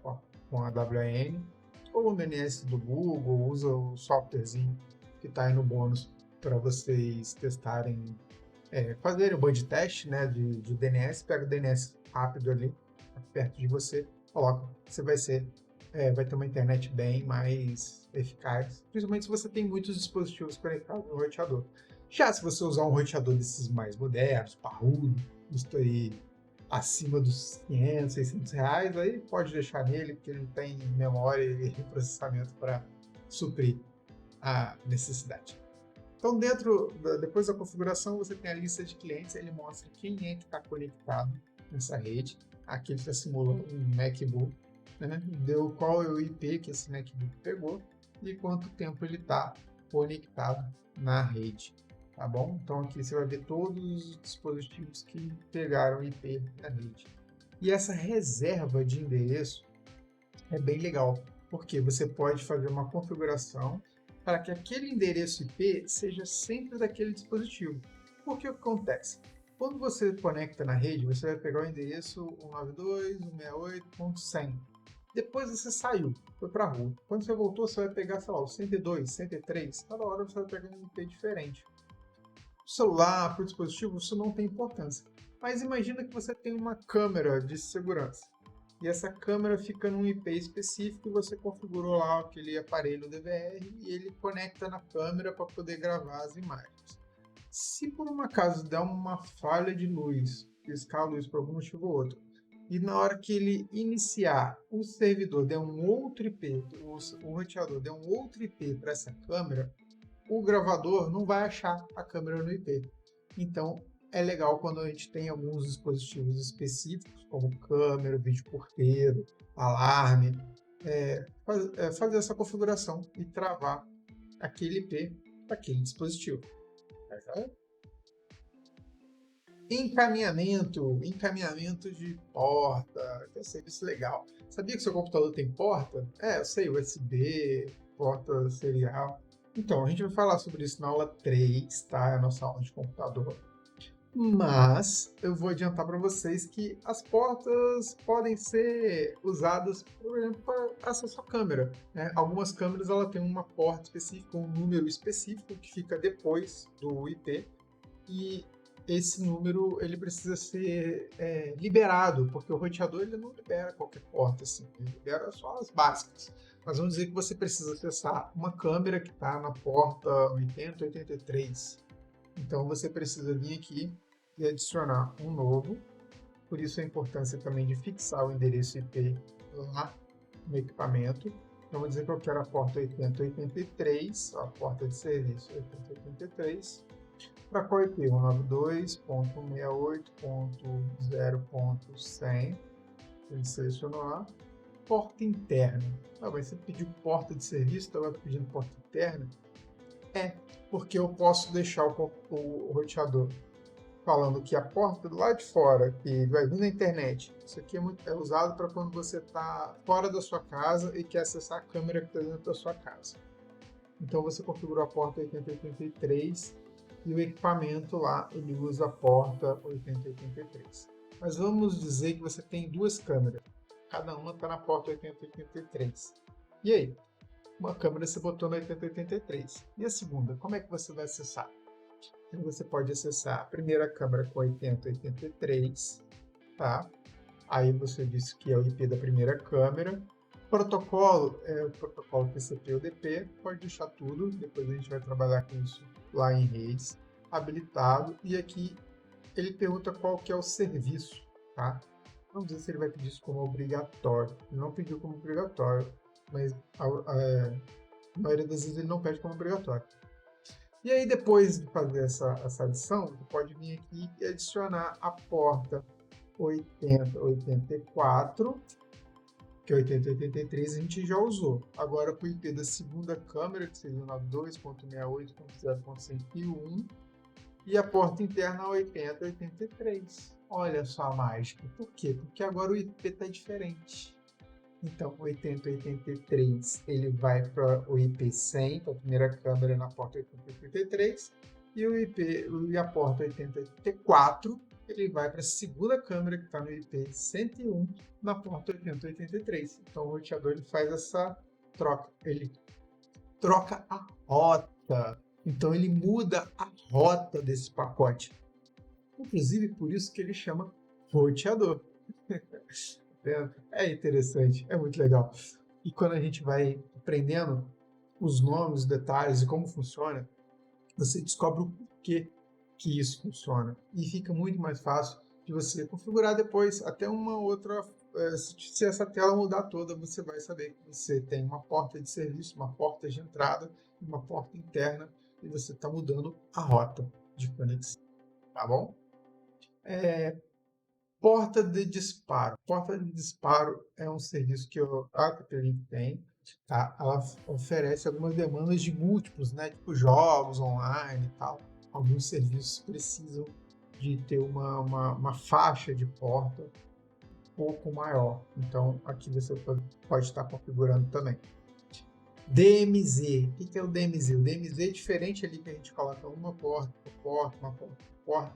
com a WAN, ou o DNS do Google, usa o softwarezinho que está aí no bônus para vocês testarem, fazerem o band teste, né, de DNS, pega o DNS rápido ali, perto de você, coloca, você vai ter uma internet bem mais eficaz, principalmente se você tem muitos dispositivos conectados no roteador. Já se você usar um roteador desses mais modernos, parrudo, custa aí acima dos 500, 600 reais, aí pode deixar nele, porque ele tem memória e processamento para suprir a necessidade. Então, depois da configuração, você tem a lista de clientes, ele mostra quem é que está conectado nessa rede. Aqui ele está simulando um MacBook, né? Deu qual é o IP que esse MacBook pegou e quanto tempo ele está conectado na rede, tá bom? Então aqui você vai ver todos os dispositivos que pegaram IP na rede. E essa reserva de endereço é bem legal, porque você pode fazer uma configuração para que aquele endereço IP seja sempre daquele dispositivo. Porque o que acontece? Quando você conecta na rede, você vai pegar o endereço 192.168.100. Depois você saiu, foi para a rua. Quando você voltou, você vai pegar, sei lá, o 102, 103. Cada hora você vai pegar um IP diferente. O celular, para o dispositivo, isso não tem importância. Mas imagina que você tem uma câmera de segurança. E essa câmera fica num IP específico e você configurou lá aquele aparelho DVR e ele conecta na câmera para poder gravar as imagens. Se por um acaso der uma falha de luz, piscar a luz por algum motivo ou outro, e na hora que ele iniciar, o servidor der um outro IP, o roteador der um outro IP para essa câmera, o gravador não vai achar a câmera no IP. Então, é legal quando a gente tem alguns dispositivos específicos, como câmera, vídeo porteiro, alarme, fazer essa configuração e travar aquele IP para aquele dispositivo. Encaminhamento de porta, é um serviço legal. Sabia que seu computador tem porta? Eu sei, USB, porta serial. Então, a gente vai falar sobre isso na aula 3, tá? É a nossa aula de computador. Mas eu vou adiantar para vocês que as portas podem ser usadas, por exemplo, para acesso à câmera, né? Algumas câmeras ela tem uma porta específica, um número específico que fica depois do IP e esse número ele precisa ser liberado, porque o roteador ele não libera qualquer porta, assim, ele libera só as básicas. Mas vamos dizer que você precisa acessar uma câmera que está na porta 8083. Então você precisa vir aqui e adicionar um novo. Por isso a importância também de fixar o endereço IP lá no equipamento. Então vou dizer que eu quero a porta 8083, a porta de serviço 8083. Para qual IP? 192.168.0.100. Ele selecionou lá. Porta interna. Mas você pediu porta de serviço, estava pedindo porta interna? Porque eu posso deixar o roteador falando que a porta do lado de fora, que vai vir na internet, isso aqui é usado para quando você está fora da sua casa e quer acessar a câmera que está dentro da sua casa. Então você configurou a porta 8083 e o equipamento lá ele usa a porta 8083. Mas vamos dizer que você tem duas câmeras, cada uma está na porta 8083. E aí? Uma câmera você botou na 8083. E a segunda, como é que você vai acessar? Então você pode acessar a primeira câmera com 8083, tá? Aí você disse que é o IP da primeira câmera. Protocolo é o protocolo TCP/UDP, pode deixar tudo, depois a gente vai trabalhar com isso lá em redes, habilitado, e aqui ele pergunta qual que é o serviço, tá? Vamos dizer se ele vai pedir isso como obrigatório. Ele não pediu como obrigatório, mas a maioria das vezes ele não pede como obrigatório. E aí depois de fazer essa adição, você pode vir aqui e adicionar a porta 8084, que é 8083 a gente já usou. Agora para o IP da segunda câmera, que seria o 92.68.0.101, e a porta interna 8083. Olha só a mágica. Por quê? Porque agora o IP está diferente. Então, 8083 ele vai para o IP 100, para a primeira câmera na porta 8083, e a porta 8084 ele vai para a segunda câmera que está no IP 101 na porta 8083. Então, o roteador ele faz essa troca, ele troca a rota. Então, ele muda a rota desse pacote. Inclusive, por isso que ele chama roteador. É interessante, é muito legal. E quando a gente vai aprendendo os nomes, os detalhes e como funciona, você descobre o porquê que isso funciona. E fica muito mais fácil de você configurar depois até uma outra. Se essa tela mudar toda, você vai saber que você tem uma porta de serviço, uma porta de entrada e uma porta interna e você está mudando a rota de conexão. Tá bom? Porta de disparo. Porta de disparo é um serviço que a TP-Link tem. Tá? Ela oferece algumas demandas de múltiplos, né? Tipo jogos online e tal. Alguns serviços precisam de ter uma faixa de porta um pouco maior. Então, aqui você pode estar configurando também. DMZ. O que é o DMZ? O DMZ é diferente ali que a gente coloca uma porta, uma porta.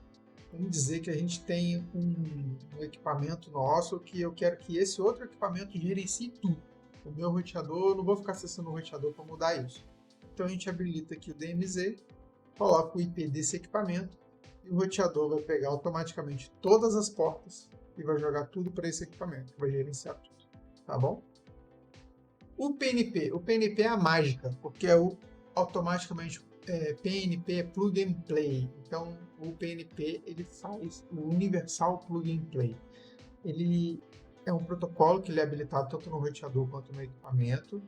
Vamos dizer que a gente tem um equipamento nosso que eu quero que esse outro equipamento gerencie tudo. O meu roteador, eu não vou ficar acessando o roteador para mudar isso. Então a gente habilita aqui o DMZ, coloca o IP desse equipamento e o roteador vai pegar automaticamente todas as portas e vai jogar tudo para esse equipamento, vai gerenciar tudo, tá bom? O PNP é a mágica, porque automaticamente PNP é Plug and Play. Então o PNP ele faz o Universal Plug and Play. Ele é um protocolo que ele é habilitado tanto no roteador quanto no equipamento.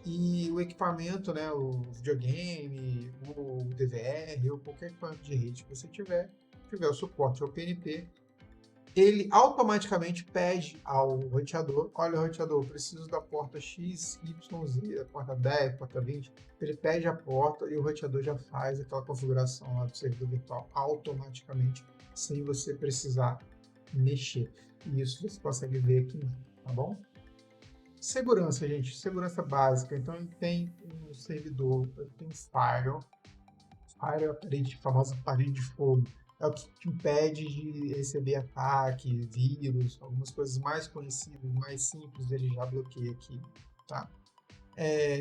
E o equipamento, né, o videogame, o DVR ou qualquer equipamento de rede que você tiver o suporte ao PNP, ele automaticamente pede ao roteador, olha roteador, preciso da porta X, Y, Z, a porta 10, porta 20, ele pede a porta e o roteador já faz aquela configuração lá do servidor virtual automaticamente, sem você precisar mexer. E isso você consegue ver aqui, tá bom? Segurança, gente, segurança básica. Então ele tem um servidor, ele tem um firewall. Firewall é a parede, a famosa parede de fogo. É o que te impede de receber ataque, vírus, algumas coisas mais conhecidas, mais simples, ele já bloqueia aqui, tá?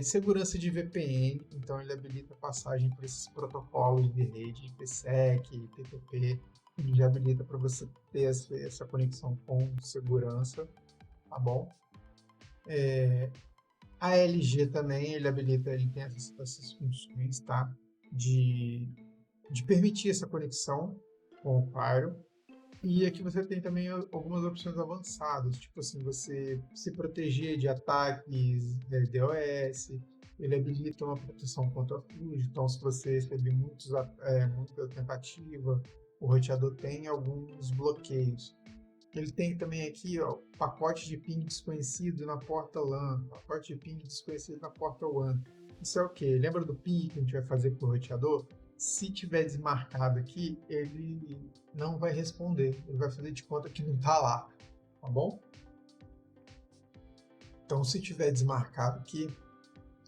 Segurança de VPN, então ele habilita a passagem por esses protocolos de rede, IPsec, TTP, ele já habilita para você ter essa conexão com segurança, tá bom? A LG também, ele habilita, ele tem essas funções, tá? De permitir essa conexão com o Pyro. E aqui você tem também algumas opções avançadas, tipo assim, você se proteger de ataques DDoS, ele habilita uma proteção contra fluxo, então se você receber muita tentativa, o roteador tem alguns bloqueios. Ele tem também aqui, ó, pacote de ping desconhecido na porta LAN, pacote de ping desconhecido na porta WAN. Isso é o quê? Lembra do ping que a gente vai fazer para o roteador? Se tiver desmarcado aqui, ele não vai responder. Ele vai fazer de conta que não está lá, tá bom? Então, se tiver desmarcado aqui,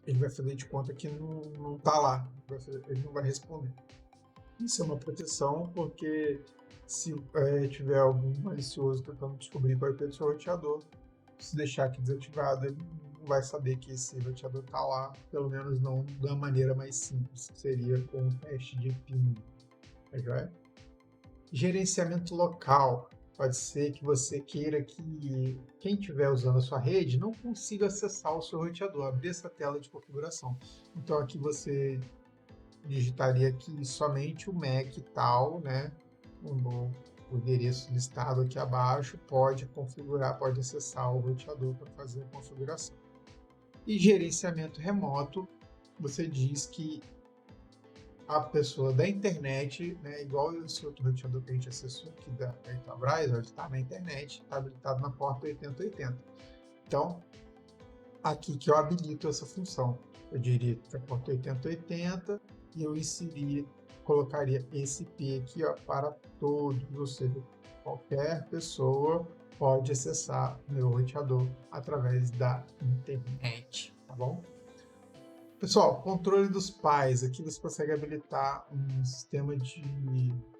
ele vai fazer de conta que não está lá. Ele não vai responder. Isso é uma proteção porque se tiver algum malicioso tentando descobrir qual é o IP do seu roteador, se deixar aqui desativado, ele não vai saber que esse roteador está lá, pelo menos não da maneira mais simples, que seria com um teste de ping. Tá joia? Gerenciamento local. Pode ser que você queira que quem estiver usando a sua rede não consiga acessar o seu roteador, abrir essa tela de configuração. Então aqui você digitaria aqui somente o MAC tal, né? O endereço listado aqui abaixo pode configurar, pode acessar o roteador para fazer a configuração. E gerenciamento remoto, você diz que a pessoa da internet, né, igual esse outro roteador que a gente acessou aqui da Intelbras, ele está na internet, está habilitado na porta 8080. Então, aqui que eu habilito essa função. Eu diria que a porta 8080 e eu colocaria esse IP aqui, ó, para todos, ou seja, qualquer pessoa pode acessar meu roteador através da internet, tá bom? Pessoal, controle dos pais. Aqui você consegue habilitar um sistema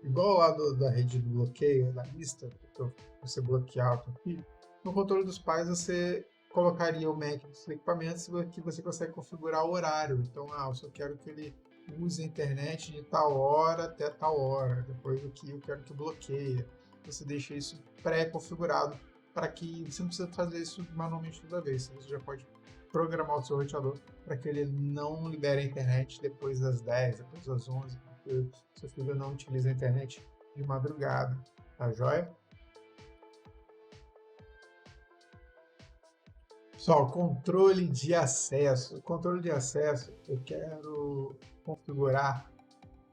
igual lá da rede do bloqueio, da lista, para você bloquear o seu filho. No controle dos pais, você colocaria o MAC dos equipamentos que você consegue configurar o horário. Então, eu só quero que ele use a internet de tal hora até tal hora. Depois aqui eu quero que bloqueie. Você deixa isso pré-configurado para que você não precisa fazer isso manualmente toda vez. Você já pode programar o seu roteador para que ele não libere a internet depois das 10, depois das 11, porque seu filho não utiliza a internet de madrugada, tá joia? Pessoal, controle de acesso. Controle de acesso eu quero configurar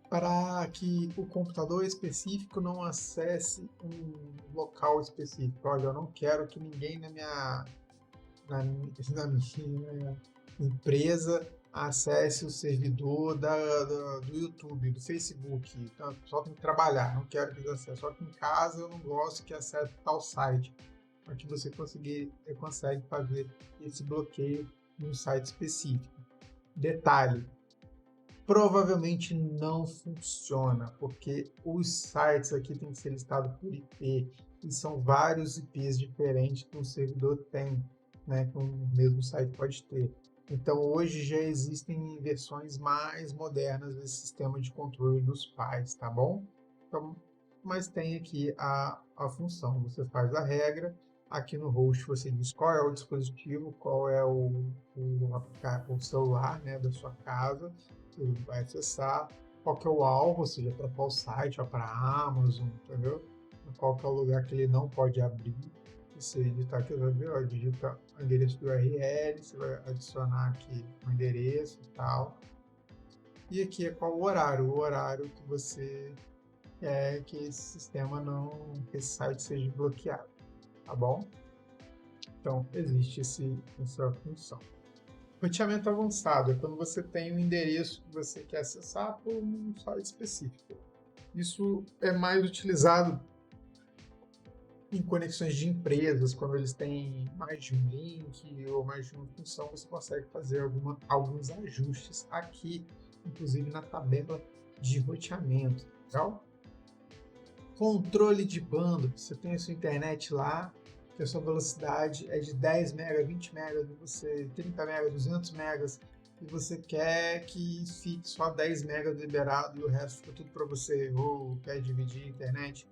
para que o computador específico não acesse um local específico. Olha, eu não quero que ninguém na minha empresa acesse o servidor do YouTube, do Facebook. Então, só tem que trabalhar, não quero que eles acessem. Só que em casa eu não gosto que acesse tal site. Para que você consegue fazer esse bloqueio em um site específico. Detalhe, provavelmente não funciona, porque os sites aqui têm que ser listados por IP, e são vários IPs diferentes que um servidor tem, né, que um mesmo site pode ter. Então, hoje já existem versões mais modernas desse sistema de controle dos pais, tá bom? Então, mas tem aqui a função, você faz a regra, aqui no host você diz qual é o dispositivo, qual é o celular, né, da sua casa, que ele vai acessar, qual que é o alvo, ou seja, para qual site, para a Amazon, entendeu? Qual que é o lugar que ele não pode abrir. Você digitar aqui, vai ver, ó, digita o endereço do URL, você vai adicionar aqui o endereço e tal. E aqui é qual o horário que você quer que esse sistema não, que esse site seja bloqueado, tá bom? Então, existe essa função. Roteamento avançado é quando você tem um endereço que você quer acessar por um site específico. Isso é mais utilizado em conexões de empresas, quando eles têm mais de um link ou mais de uma função, você consegue fazer alguns ajustes aqui, inclusive na tabela de roteamento. Legal? Controle de banda, você tem a sua internet lá, que a sua velocidade é de 10 MB, 20 MB, você 30 MB, 200 MB, e você quer que fique só 10 MB liberado e o resto fica tudo para você, ou quer dividir a internet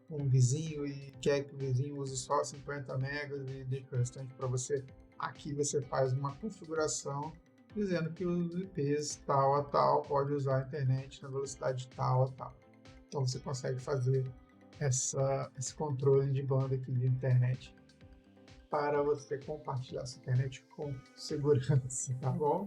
com um vizinho e quer que o vizinho use só 50 megas e deixe o restante para você. Aqui você faz uma configuração dizendo que os IPs tal a tal pode usar a internet na velocidade tal a tal. Então você consegue fazer esse controle de banda aqui de internet para você compartilhar sua internet com segurança, tá bom?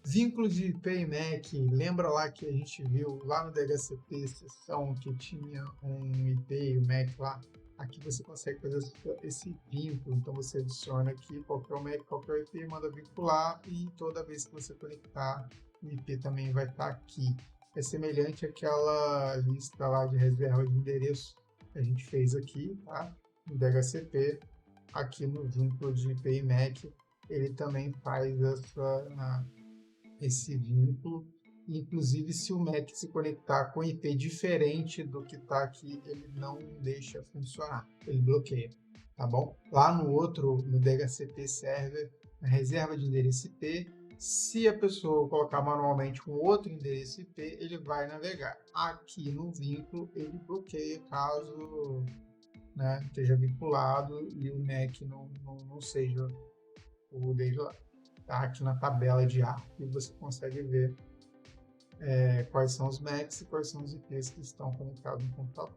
Vínculo de IP e MAC, lembra lá que a gente viu lá no DHCP, seção que tinha um IP e um MAC lá? Aqui você consegue fazer esse vínculo, então você adiciona aqui qualquer MAC, qualquer IP, manda vincular e toda vez que você conectar, o IP também vai estar aqui. É semelhante àquela lista lá de reserva de endereço que a gente fez aqui, tá? No DHCP, aqui no vínculo de IP e MAC, ele também faz esse vínculo. Inclusive, se o Mac se conectar com IP diferente do que está aqui, ele não deixa funcionar, ele bloqueia, tá bom? Lá no outro, no DHCP Server, na reserva de endereço IP, se a pessoa colocar manualmente um outro endereço IP, ele vai navegar. Aqui no vínculo, ele bloqueia caso, né, esteja vinculado e o Mac não seja o dele lá. Tá aqui na tabela de ARP você consegue ver quais são os MACs e quais são os IPs que estão conectados no computador.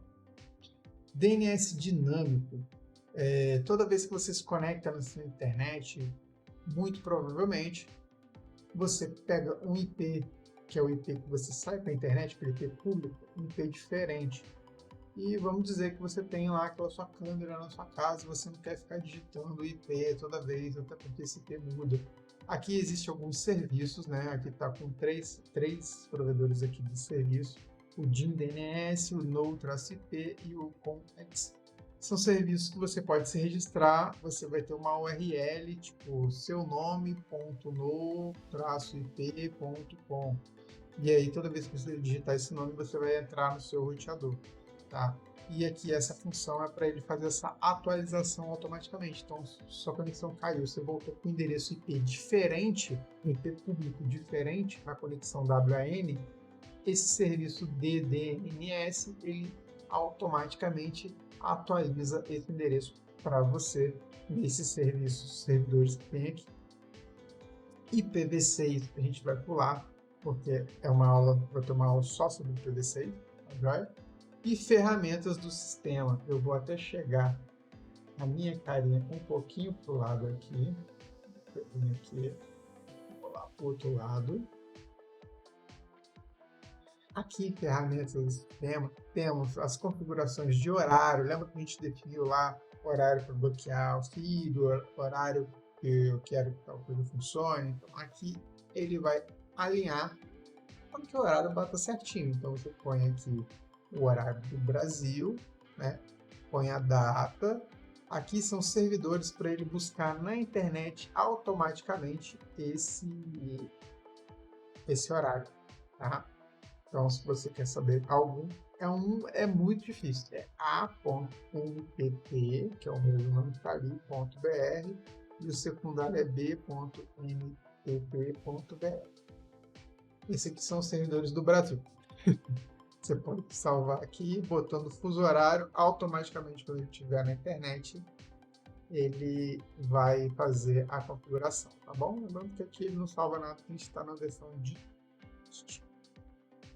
DNS dinâmico. Toda vez que você se conecta na sua internet, muito provavelmente você pega um IP, que é o IP que você sai para a internet, para o IP público, um IP diferente. E vamos dizer que você tem lá aquela sua câmera na sua casa e você não quer ficar digitando o IP toda vez, até porque esse IP muda. Aqui existem alguns serviços, né? Aqui está com três provedores aqui de serviço, o DIN DNS, o No-IP e o COMEX. São serviços que você pode se registrar, você vai ter uma URL, tipo, seu nome.no-ip.com. E aí, toda vez que você digitar esse nome, você vai entrar no seu roteador, tá? E aqui essa função é para ele fazer essa atualização automaticamente. Então, sua conexão caiu, você voltou com o endereço IP diferente, um IP público diferente na conexão WAN, esse serviço DDNS, ele automaticamente atualiza esse endereço para você nesses servidores que tem aqui. IPv6 a gente vai pular, porque vai ter uma aula só sobre IPv6, tá? E ferramentas do sistema. Eu vou até chegar a minha carinha um pouquinho pro lado aqui. Vou lá pro outro lado. Aqui, ferramentas do sistema, temos as configurações de horário. Lembra que a gente definiu lá horário para bloquear o feed, horário que eu quero que tal coisa funcione. Então, aqui ele vai alinhar para que o horário bata certinho. Então, você põe aqui o horário do Brasil, né? Põe a data. Aqui são servidores para ele buscar na internet automaticamente esse horário, tá? Então, se você quer saber algum, é muito difícil. É a.mpp, que é o mesmo nome que está ali, .br, e o secundário é b.mpp.br. Esses aqui são os servidores do Brasil. Você pode salvar aqui, botando fuso horário, automaticamente quando ele estiver na internet, ele vai fazer a configuração, tá bom? Lembrando que aqui ele não salva nada, porque a gente está na versão de teste.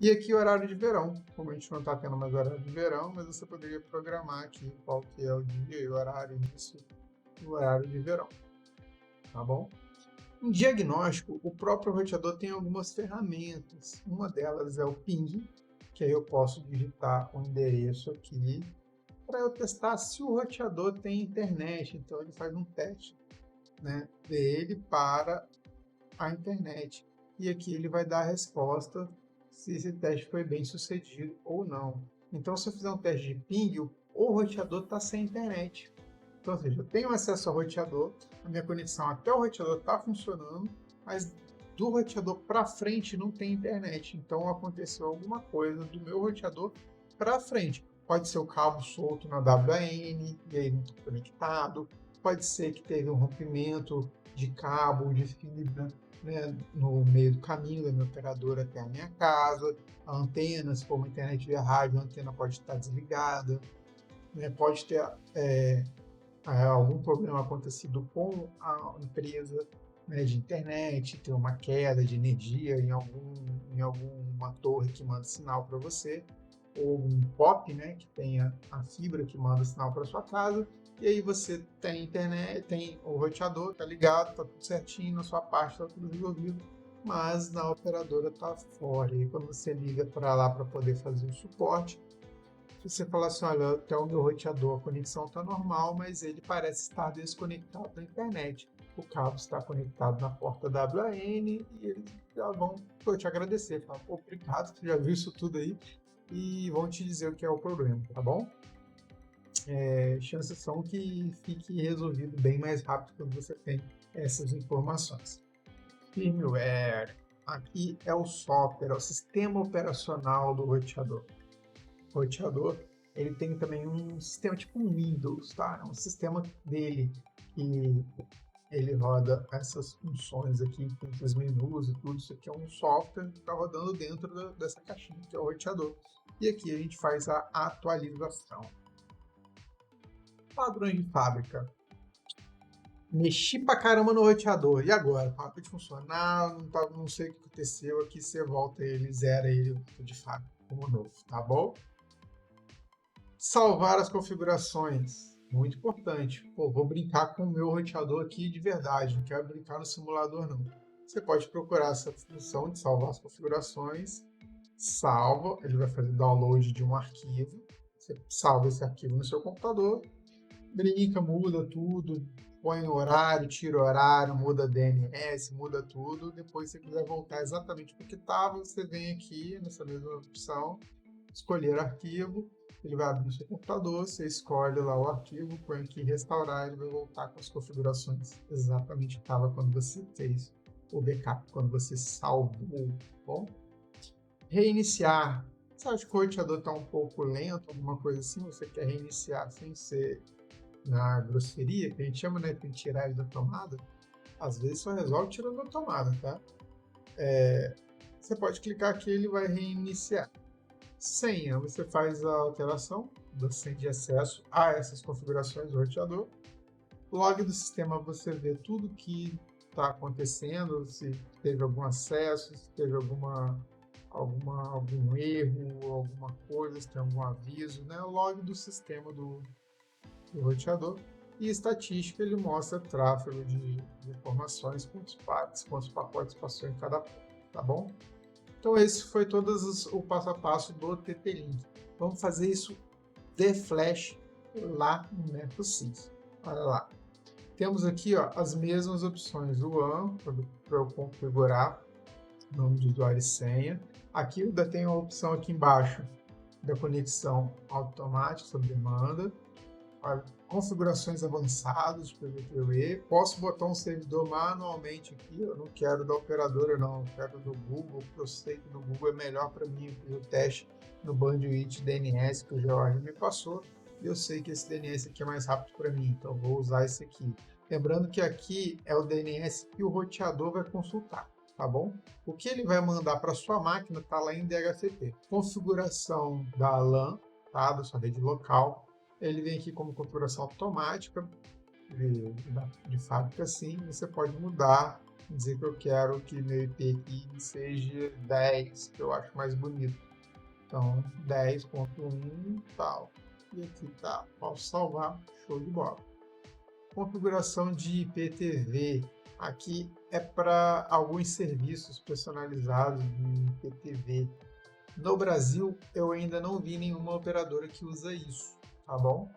E aqui o horário de verão, como a gente não está tendo mais horário de verão, mas você poderia programar aqui qual que é o dia e o horário disso, o horário de verão, tá bom? Em diagnóstico, o próprio roteador tem algumas ferramentas. Uma delas é o ping, que aí eu posso digitar o endereço aqui para eu testar se o roteador tem internet. Então ele faz um teste, né, dele para a internet. E aqui ele vai dar a resposta se esse teste foi bem sucedido ou não. Então, se eu fizer um teste de ping, o roteador está sem internet. Então, ou seja, eu tenho acesso ao roteador, a minha conexão até o roteador está funcionando, mas do roteador para frente não tem internet. Então, aconteceu alguma coisa do meu roteador para frente. Pode ser o cabo solto na WAN e aí não está conectado. Pode ser que teve um rompimento de cabo, de fibra, né, no meio do caminho da minha operadora até a minha casa. A antena, se for uma internet via rádio, a antena pode estar desligada. Né, pode ter algum problema acontecido com a empresa, né, de internet, ter uma queda de energia em alguma torre que manda sinal para você, ou um POP, né, que tenha a fibra que manda sinal para sua casa, e aí você tem internet, tem o roteador, tá ligado, tá tudo certinho, na sua parte tá tudo resolvido, mas na operadora tá fora. E quando você liga para lá para poder fazer o suporte, você fala assim, olha, até o meu roteador, a conexão está normal, mas ele parece estar desconectado da internet. O cabo está conectado na porta WAN e eles já vão te agradecer. Falar, obrigado, você já viu isso tudo aí e vão te dizer o que é o problema, tá bom? Chances são que fique resolvido bem mais rápido quando você tem essas informações. Firmware. Aqui é o software, é o sistema operacional do roteador. O roteador, ele tem também um sistema tipo um Windows, tá? É um sistema dele que ele roda essas funções aqui, com esses menus e tudo. Isso aqui é um software que está rodando dentro dessa caixinha, que é o roteador. E aqui a gente faz a atualização. Padrões de fábrica. Mexi pra caramba no roteador. E agora? Parou de funcionar, não sei o que aconteceu. Aqui você volta ele, zera ele de fábrica como novo, tá bom? Salvar as configurações. Muito importante. Pô, vou brincar com o meu roteador aqui de verdade, não quero brincar no simulador não. Você pode procurar essa função de salvar as configurações, salva, ele vai fazer download de um arquivo, você salva esse arquivo no seu computador, brinca, muda tudo, põe horário, tira horário, muda DNS, muda tudo, depois se você quiser voltar exatamente para o que estava, você vem aqui nessa mesma opção, escolher arquivo, ele vai abrir o seu computador, você escolhe lá o arquivo, põe aqui restaurar, ele vai voltar com as configurações exatamente que estava quando você fez o backup, quando você salvou, bom? Reiniciar. Você acha que o roteador está um pouco lento, alguma coisa assim, você quer reiniciar sem ser na grosseria, que a gente chama, né, de tirar ele da tomada, às vezes só resolve tirando da tomada, tá? Você pode clicar aqui e ele vai reiniciar. Senha, você faz a alteração da senha de acesso a essas configurações do roteador. Log do sistema, você vê tudo que está acontecendo, se teve algum acesso, se teve algum erro, alguma coisa, se tem algum aviso, né? O log do sistema do roteador. E estatística, ele mostra tráfego de informações, quantos pacotes passou em cada ponto, tá bom? Então esse foi o passo a passo do TP-Link. Vamos fazer isso de flash lá no MetroSys. Olha lá. Temos aqui as mesmas opções, o WAN, para eu configurar nome de usuário e senha. Aqui ainda tem a opção aqui embaixo da conexão automática sob demanda. Olha, configurações avançadas para VPWay. Posso botar um servidor manualmente aqui, eu não quero da operadora não, eu quero do Google, porque eu sei que do Google é melhor para mim. Eu fiz o teste no Bandwidth DNS que o George me passou, e eu sei que esse DNS aqui é mais rápido para mim, então eu vou usar esse aqui. Lembrando que aqui é o DNS que o roteador vai consultar, tá bom? O que ele vai mandar para sua máquina está lá em DHCP. Configuração da LAN, tá? Da sua rede local. Ele vem aqui como configuração automática, de fábrica assim, você pode mudar, dizer que eu quero que meu IP aqui seja 10, que eu acho mais bonito. Então, 10.1 tal. E aqui tá, posso salvar, show de bola. Configuração de IPTV. Aqui é para alguns serviços personalizados de IPTV. No Brasil, eu ainda não vi nenhuma operadora que usa isso, tá bom?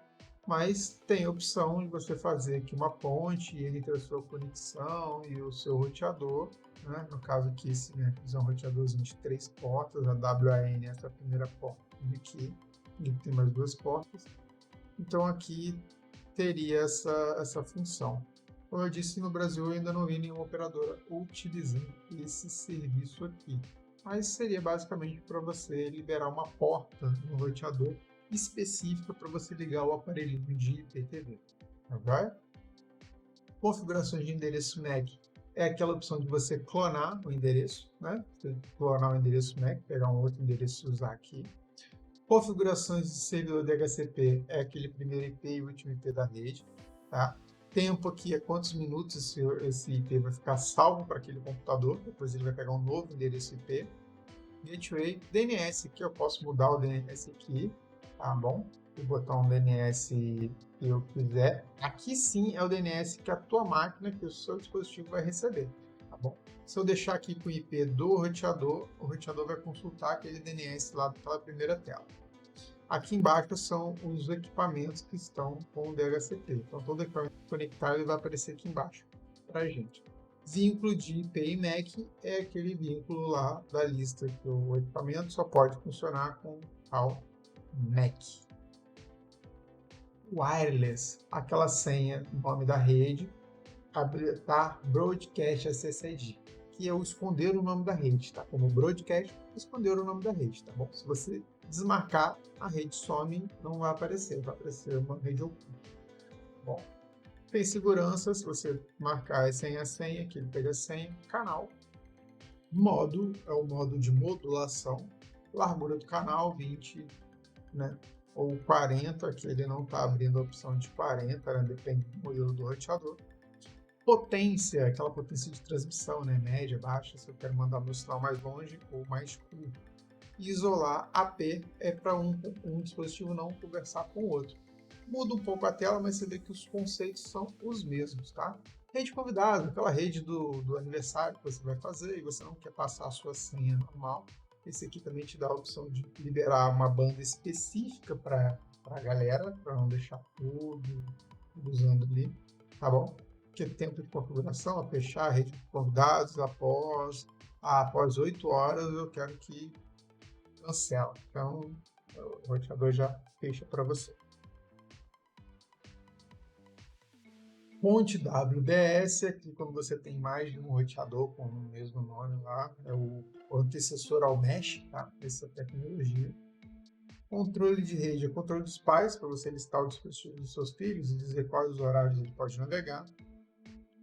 Mas tem a opção de você fazer aqui uma ponte entre a sua conexão e o seu roteador, né? No caso aqui, esse é um roteadorzinho de 3 portas, a WAN, essa é a primeira porta aqui, e tem mais 2 portas. Então aqui teria essa função. Como eu disse, no Brasil eu ainda não vi nenhuma operadora utilizando esse serviço aqui. Mas seria basicamente para você liberar uma porta no roteador específica para você ligar o aparelho de IPTV. Ok? Configurações de endereço MAC é aquela opção de você clonar o endereço, né? Você clonar o endereço MAC, pegar um outro endereço e usar aqui. Configurações de servidor DHCP é aquele primeiro IP e último IP da rede. Tá? Tempo aqui é quantos minutos esse IP vai ficar salvo para aquele computador, depois ele vai pegar um novo endereço IP. Gateway, DNS, aqui eu posso mudar o DNS aqui, tá bom? Vou botar um DNS que eu quiser. Aqui sim é o DNS que a tua máquina, que o seu dispositivo vai receber, tá bom? Se eu deixar aqui com o IP do roteador, o roteador vai consultar aquele DNS lá daquela primeira tela. Aqui embaixo são os equipamentos que estão com o DHCP. Então, todo equipamento conectado ele vai aparecer aqui embaixo para a gente. Vínculo de IP e MAC é aquele vínculo lá da lista que o equipamento só pode funcionar com ao MAC. Wireless, aquela senha, nome da rede, habilitar Broadcast SSID, que é o esconder o nome da rede, tá? Como Broadcast, esconder o nome da rede, tá bom? Se você desmarcar, a rede some, não vai aparecer uma rede oculta, tá bom? Tem segurança, se você marcar sem a senha, que ele pega a senha, canal. Modo, é o modo de modulação, largura do canal, 20, né? Ou 40, que ele não está abrindo a opção de 40, né? Depende do modelo do roteador. Potência, aquela potência de transmissão, né? Média, baixa, se eu quero mandar meu sinal mais longe ou mais curto. Isolar, AP, é para um dispositivo não conversar com o outro. Muda um pouco a tela, mas você vê que os conceitos são os mesmos, tá? Rede convidada, aquela rede do aniversário que você vai fazer e você não quer passar a sua senha normal. Esse aqui também te dá a opção de liberar uma banda específica para a galera, para não deixar tudo usando ali, tá bom? Que tempo de configuração, a fechar a rede de convidados após 8 horas eu quero que cancela. Então o roteador já fecha para você. Ponte WDS, aqui quando você tem mais de um roteador com o mesmo nome lá, é o antecessor ao Mesh, tá? Essa tecnologia. Controle de rede é controle dos pais, para você listar o dispositivo dos seus filhos e dizer quais os horários ele pode navegar.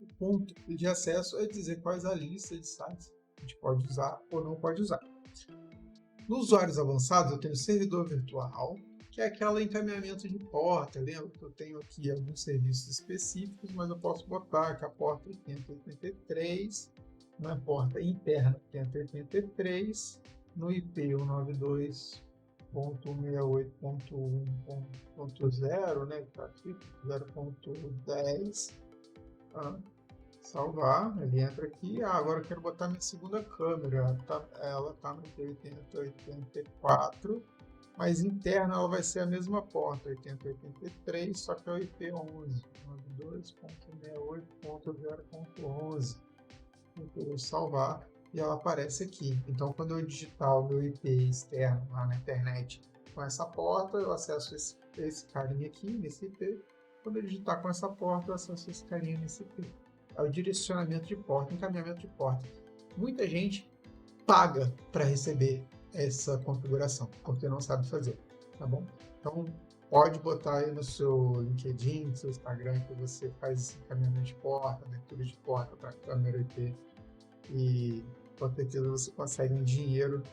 O ponto de acesso é dizer quais a lista de sites a gente pode usar ou não pode usar. Nos usuários avançados, eu tenho servidor virtual, que é aquele encaminhamento de porta. Lembra que eu tenho aqui alguns serviços específicos, mas eu posso botar que a porta 8083, na porta interna 8083, no IP 192.168.1.0, né, que está aqui, 0.10, tá? Salvar, ele entra aqui, agora eu quero botar minha segunda câmera, ela está no IP 8084, mas interna ela vai ser a mesma porta, 8083, só que é o IP 11, 92.68.0.11. Eu vou salvar e ela aparece aqui. Então, quando eu digitar o meu IP externo lá na internet com essa porta, eu acesso esse carinha aqui, nesse IP, Quando ele digitar com essa porta, o acesso a esse carinha nesse IP. É o direcionamento de porta, encaminhamento de porta. Muita gente paga para receber essa configuração, porque não sabe fazer, tá bom? Então, pode botar aí no seu LinkedIn, no seu Instagram, que você faz esse encaminhamento de porta, leitura de porta para a câmera IP, e com certeza você consegue um dinheiro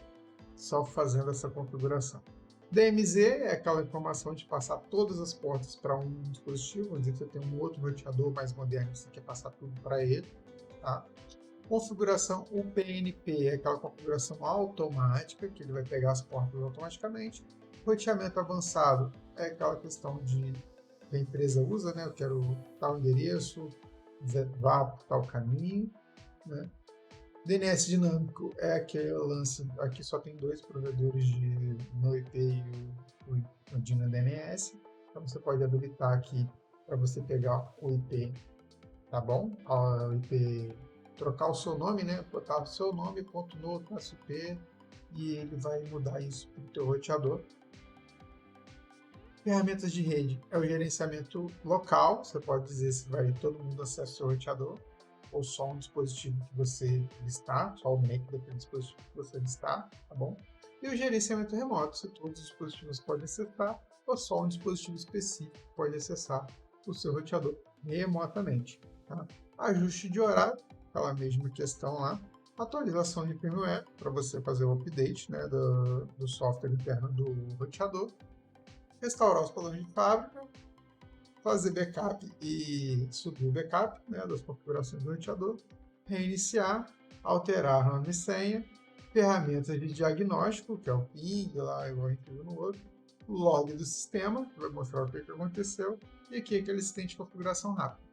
só fazendo essa configuração. DMZ é aquela informação de passar todas as portas para um dispositivo, vamos dizer que você tem um outro roteador mais moderno, você quer passar tudo para ele, tá? Configuração UPnP é aquela configuração automática, que ele vai pegar as portas automaticamente. Roteamento avançado é aquela questão que a empresa usa, né? Eu quero tal endereço, vá por tal caminho, né? DNS dinâmico é aquele lance, aqui só tem 2 provedores de NoIP e o Dina DNS, então você pode habilitar aqui para você pegar o IP, tá bom? O IP, trocar o seu nome, né? Botar o seu nome, ponto no, IP, e ele vai mudar isso para o teu roteador. Ferramentas de rede é o gerenciamento local, você pode dizer se vai todo mundo acessar o seu roteador, ou só um dispositivo que você listar, só o MAC daquele dispositivo que você listar, tá bom? E o gerenciamento remoto, se todos os dispositivos podem acessar, ou só um dispositivo específico pode acessar o seu roteador remotamente. Tá? Ajuste de horário, aquela mesma questão lá. Atualização de firmware, para você fazer o update, né, do software interno do roteador. Restaurar os padrões de fábrica, fazer backup e subir o backup, né, das configurações do roteador, reiniciar, alterar nome e senha, ferramentas de diagnóstico, que é o ping, lá igual a gente viu no outro, o log do sistema, que vai mostrar o que aconteceu, e aqui aquele assistente de configuração rápida.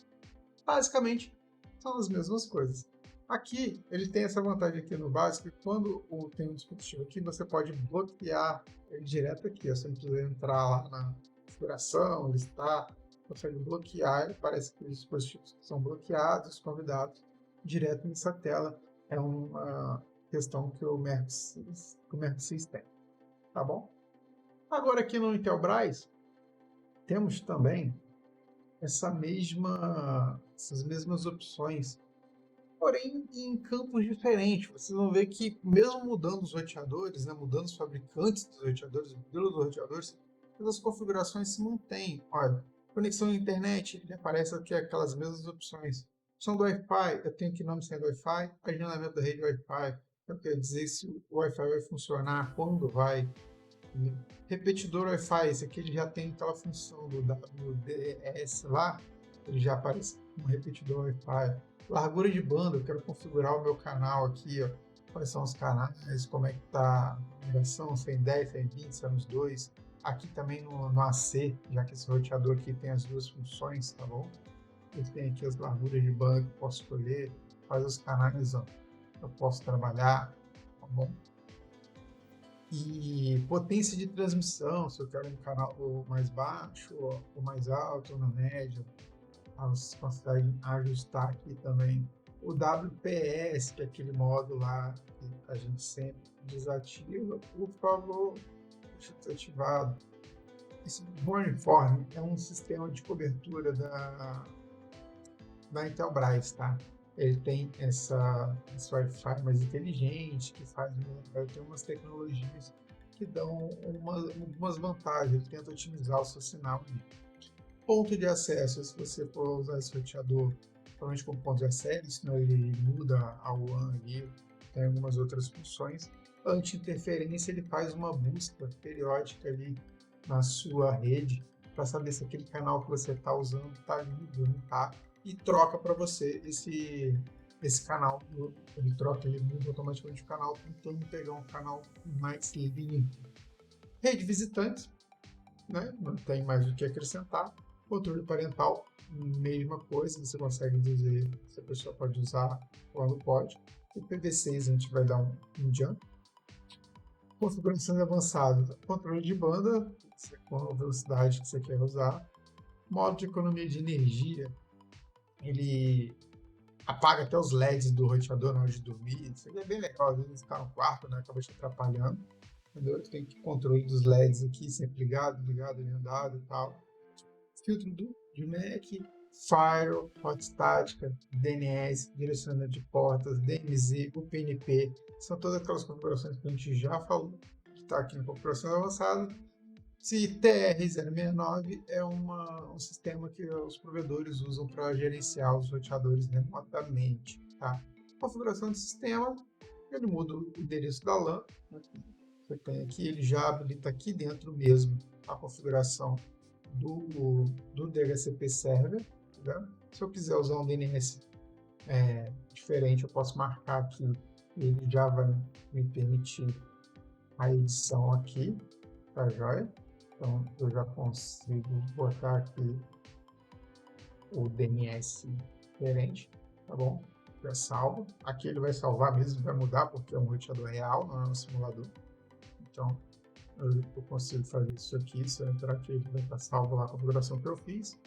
Basicamente, são as mesmas coisas. Aqui, ele tem essa vantagem aqui no básico, que quando tem um dispositivo aqui, você pode bloquear ele direto aqui. Você não precisa entrar lá na configuração, listar, consegue bloquear ele. Parece que os dispositivos são bloqueados, convidados, direto nessa tela. É uma questão que o Mercsys tem, tá bom? Agora aqui no Intelbras, temos também essas mesmas opções, porém em campos diferentes. Vocês vão ver que mesmo mudando os roteadores, né, mudando os fabricantes dos roteadores, o modelo dos roteadores, as configurações se mantêm. Olha, conexão à internet, ele aparece aqui aquelas mesmas opções. Opção do Wi-Fi, eu tenho que nome sendo Wi-Fi, agendamento da rede Wi-Fi, eu quero dizer se o Wi-Fi vai funcionar, quando vai. Repetidor Wi-Fi, esse aqui ele já tem aquela função do WDS lá, ele já aparece como repetidor Wi-Fi. Largura de banda, eu quero configurar o meu canal aqui, ó. Quais são os canais, como é que tá a numeração, 110, 120, se é nos dois. Aqui também no AC, já que esse roteador aqui tem as duas funções, tá bom? Ele tem aqui as larguras de banda que eu posso escolher, quais os canais, ó, eu posso trabalhar, tá bom? E potência de transmissão, se eu quero um canal mais baixo ou mais alto, ou na média, você consegue ajustar aqui também. O WPS, que é aquele modo lá que a gente sempre desativa, por favor, deixa desativado. Esse Bornform é um sistema de cobertura da Intelbras, tá? Ele tem esse Wi-Fi mais inteligente, que tem umas tecnologias que dão algumas vantagens, ele tenta otimizar o seu sinal. Ponto de acesso, se você for usar esse roteador, provavelmente como ponto de acesso, né, ele muda a WAN ali, tem algumas outras funções. Anti-interferência, ele faz uma busca periódica ali na sua rede para saber se aquele canal que você está usando está livre ou não está, e troca para você esse canal. Ele troca, ele muda automaticamente o canal, tentando pegar um canal mais limpo. Rede visitantes, né? Não tem mais o que acrescentar. Controle parental, mesma coisa, você consegue dizer se a pessoa pode usar ou não pode. O PV6 a gente vai dar um jump. Configurações avançadas, controle de banda, com a velocidade que você quer usar. Modo de economia de energia, ele apaga até os LEDs do roteador na hora de dormir. Isso é bem legal, às vezes ficar no quarto, né, acaba te atrapalhando. Entendeu? Tem controle dos LEDs aqui, sempre ligado, agendado e tal. Filtro de de MAC, Firewall, rota estática, DNS, direcionamento de portas, DMZ, UPnP, são todas aquelas configurações que a gente já falou, que está aqui na configuração avançada. Se TR-069 é um sistema que os provedores usam para gerenciar os roteadores remotamente. Tá? Configuração do sistema, ele muda o endereço da LAN, né? Você tem aqui, ele já habilita aqui dentro mesmo a configuração do DHCP Server. Tá? Se eu quiser usar um DNS diferente, eu posso marcar aqui, ele já vai me permitir a edição aqui, tá joia? Então, eu já consigo botar aqui o DNS diferente, tá bom? Já salvo. Aqui ele vai salvar mesmo, vai mudar, porque é um roteador real, não é um simulador. Então, eu consigo fazer isso aqui. Se eu entrar aqui, ele vai estar salvo lá a configuração que eu fiz,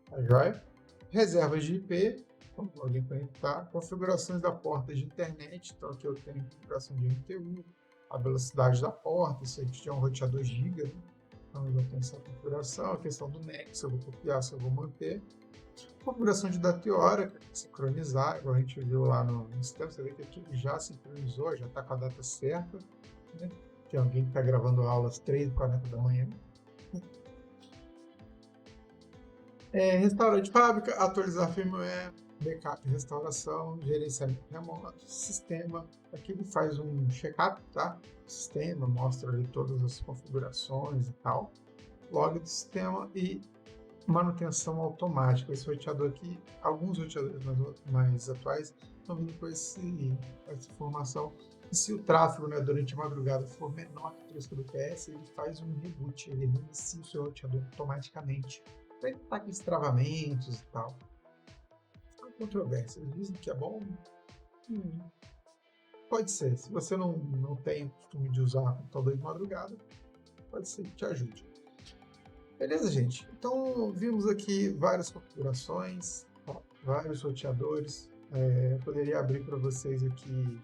tá joia? Reservas de IP, como alguém conectar. Configurações da porta de internet, então aqui eu tenho configuração de MTU, a velocidade da porta, isso aqui é um roteador giga, né? Então, eu já tenho essa configuração, a questão do NEC, se eu vou copiar, se eu vou manter. Configuração de data e hora, sincronizar, igual a gente viu lá no sistema, você vê que aqui ele já sincronizou, já está com a data certa, né? Tem alguém que está gravando aula às 3h40 da manhã. Restaurante de fábrica, atualizar firmware, backup, restauração, gerenciamento remoto, sistema. Aqui ele faz um check-up, tá? Sistema, mostra ali todas as configurações e tal. Log do sistema e manutenção automática. Esse roteador aqui, alguns roteadores mais atuais estão vindo com essa informação. E se o tráfego, né, durante a madrugada for menor que 3 kbps, ele faz um reboot, ele reinicia o seu roteador automaticamente. Para evitar aqueles travamentos e tal. Há controvérsias. Dizem que é bom. Pode ser. Se você não tem o costume de usar computador de madrugada, pode ser que te ajude. Beleza, gente? Então, vimos aqui várias configurações, vários roteadores. Eu poderia abrir para vocês aqui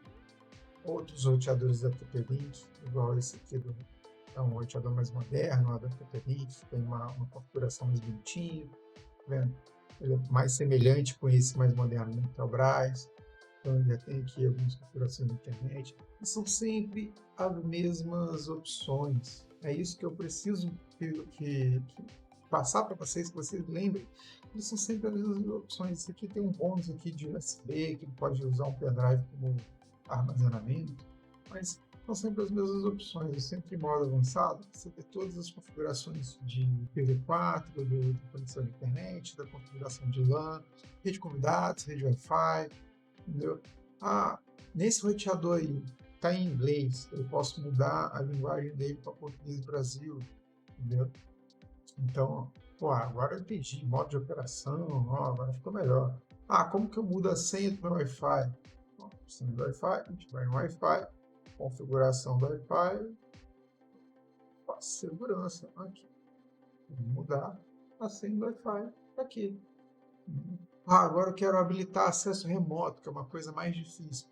outros roteadores da TP-Link, igual esse aqui é um roteador mais moderno, da TP-Link, tem uma configuração mais bonitinha, tá vendo? Ele é mais semelhante com esse mais moderno da Intelbras. Então, ele já tem aqui algumas configurações na internet. E são sempre as mesmas opções. É isso que eu preciso que passar para vocês, que vocês lembrem. Eles são sempre as mesmas opções. Esse aqui tem um bônus aqui de USB, que pode usar um pendrive como armazenamento, mas são sempre as mesmas opções. Sempre em modo avançado, você vê todas as configurações de IPv4, de conexão de internet, da configuração de LAN, rede com dados, rede Wi-Fi, entendeu? Nesse roteador aí, está em inglês, eu posso mudar a linguagem dele para português do Brasil, entendeu? Então, agora eu entendi, modo de operação, agora ficou melhor. Como que eu mudo a senha do meu Wi-Fi? Senha do Wi-Fi, a gente vai no Wi-Fi, configuração do Wi-Fi, segurança, aqui. Vou mudar a senha do Wi-Fi aqui. Agora eu quero habilitar acesso remoto, que é uma coisa mais difícil.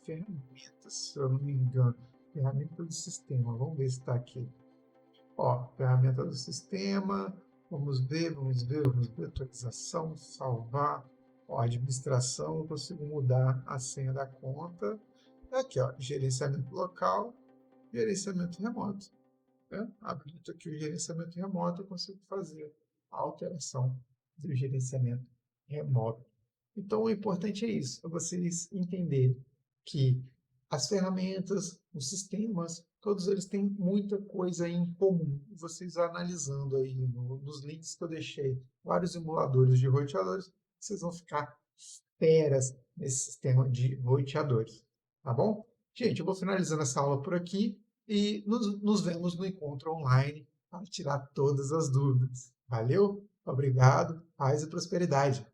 Ferramentas, se eu não me engano. Ferramenta do sistema, vamos ver se está aqui. Ferramenta do sistema, vamos ver, atualização, salvar. Administração, eu consigo mudar a senha da conta. Aqui, gerenciamento local, gerenciamento remoto. Habilito aqui o gerenciamento remoto, eu consigo fazer a alteração do gerenciamento remoto. Então, o importante é isso, é vocês entenderem que as ferramentas, os sistemas, todos eles têm muita coisa em comum. Vocês analisando aí nos links que eu deixei, vários emuladores de roteadores, vocês vão ficar feras nesse sistema de roteadores, tá bom? Gente, eu vou finalizando essa aula por aqui e nos vemos no encontro online para tirar todas as dúvidas. Valeu, obrigado, paz e prosperidade.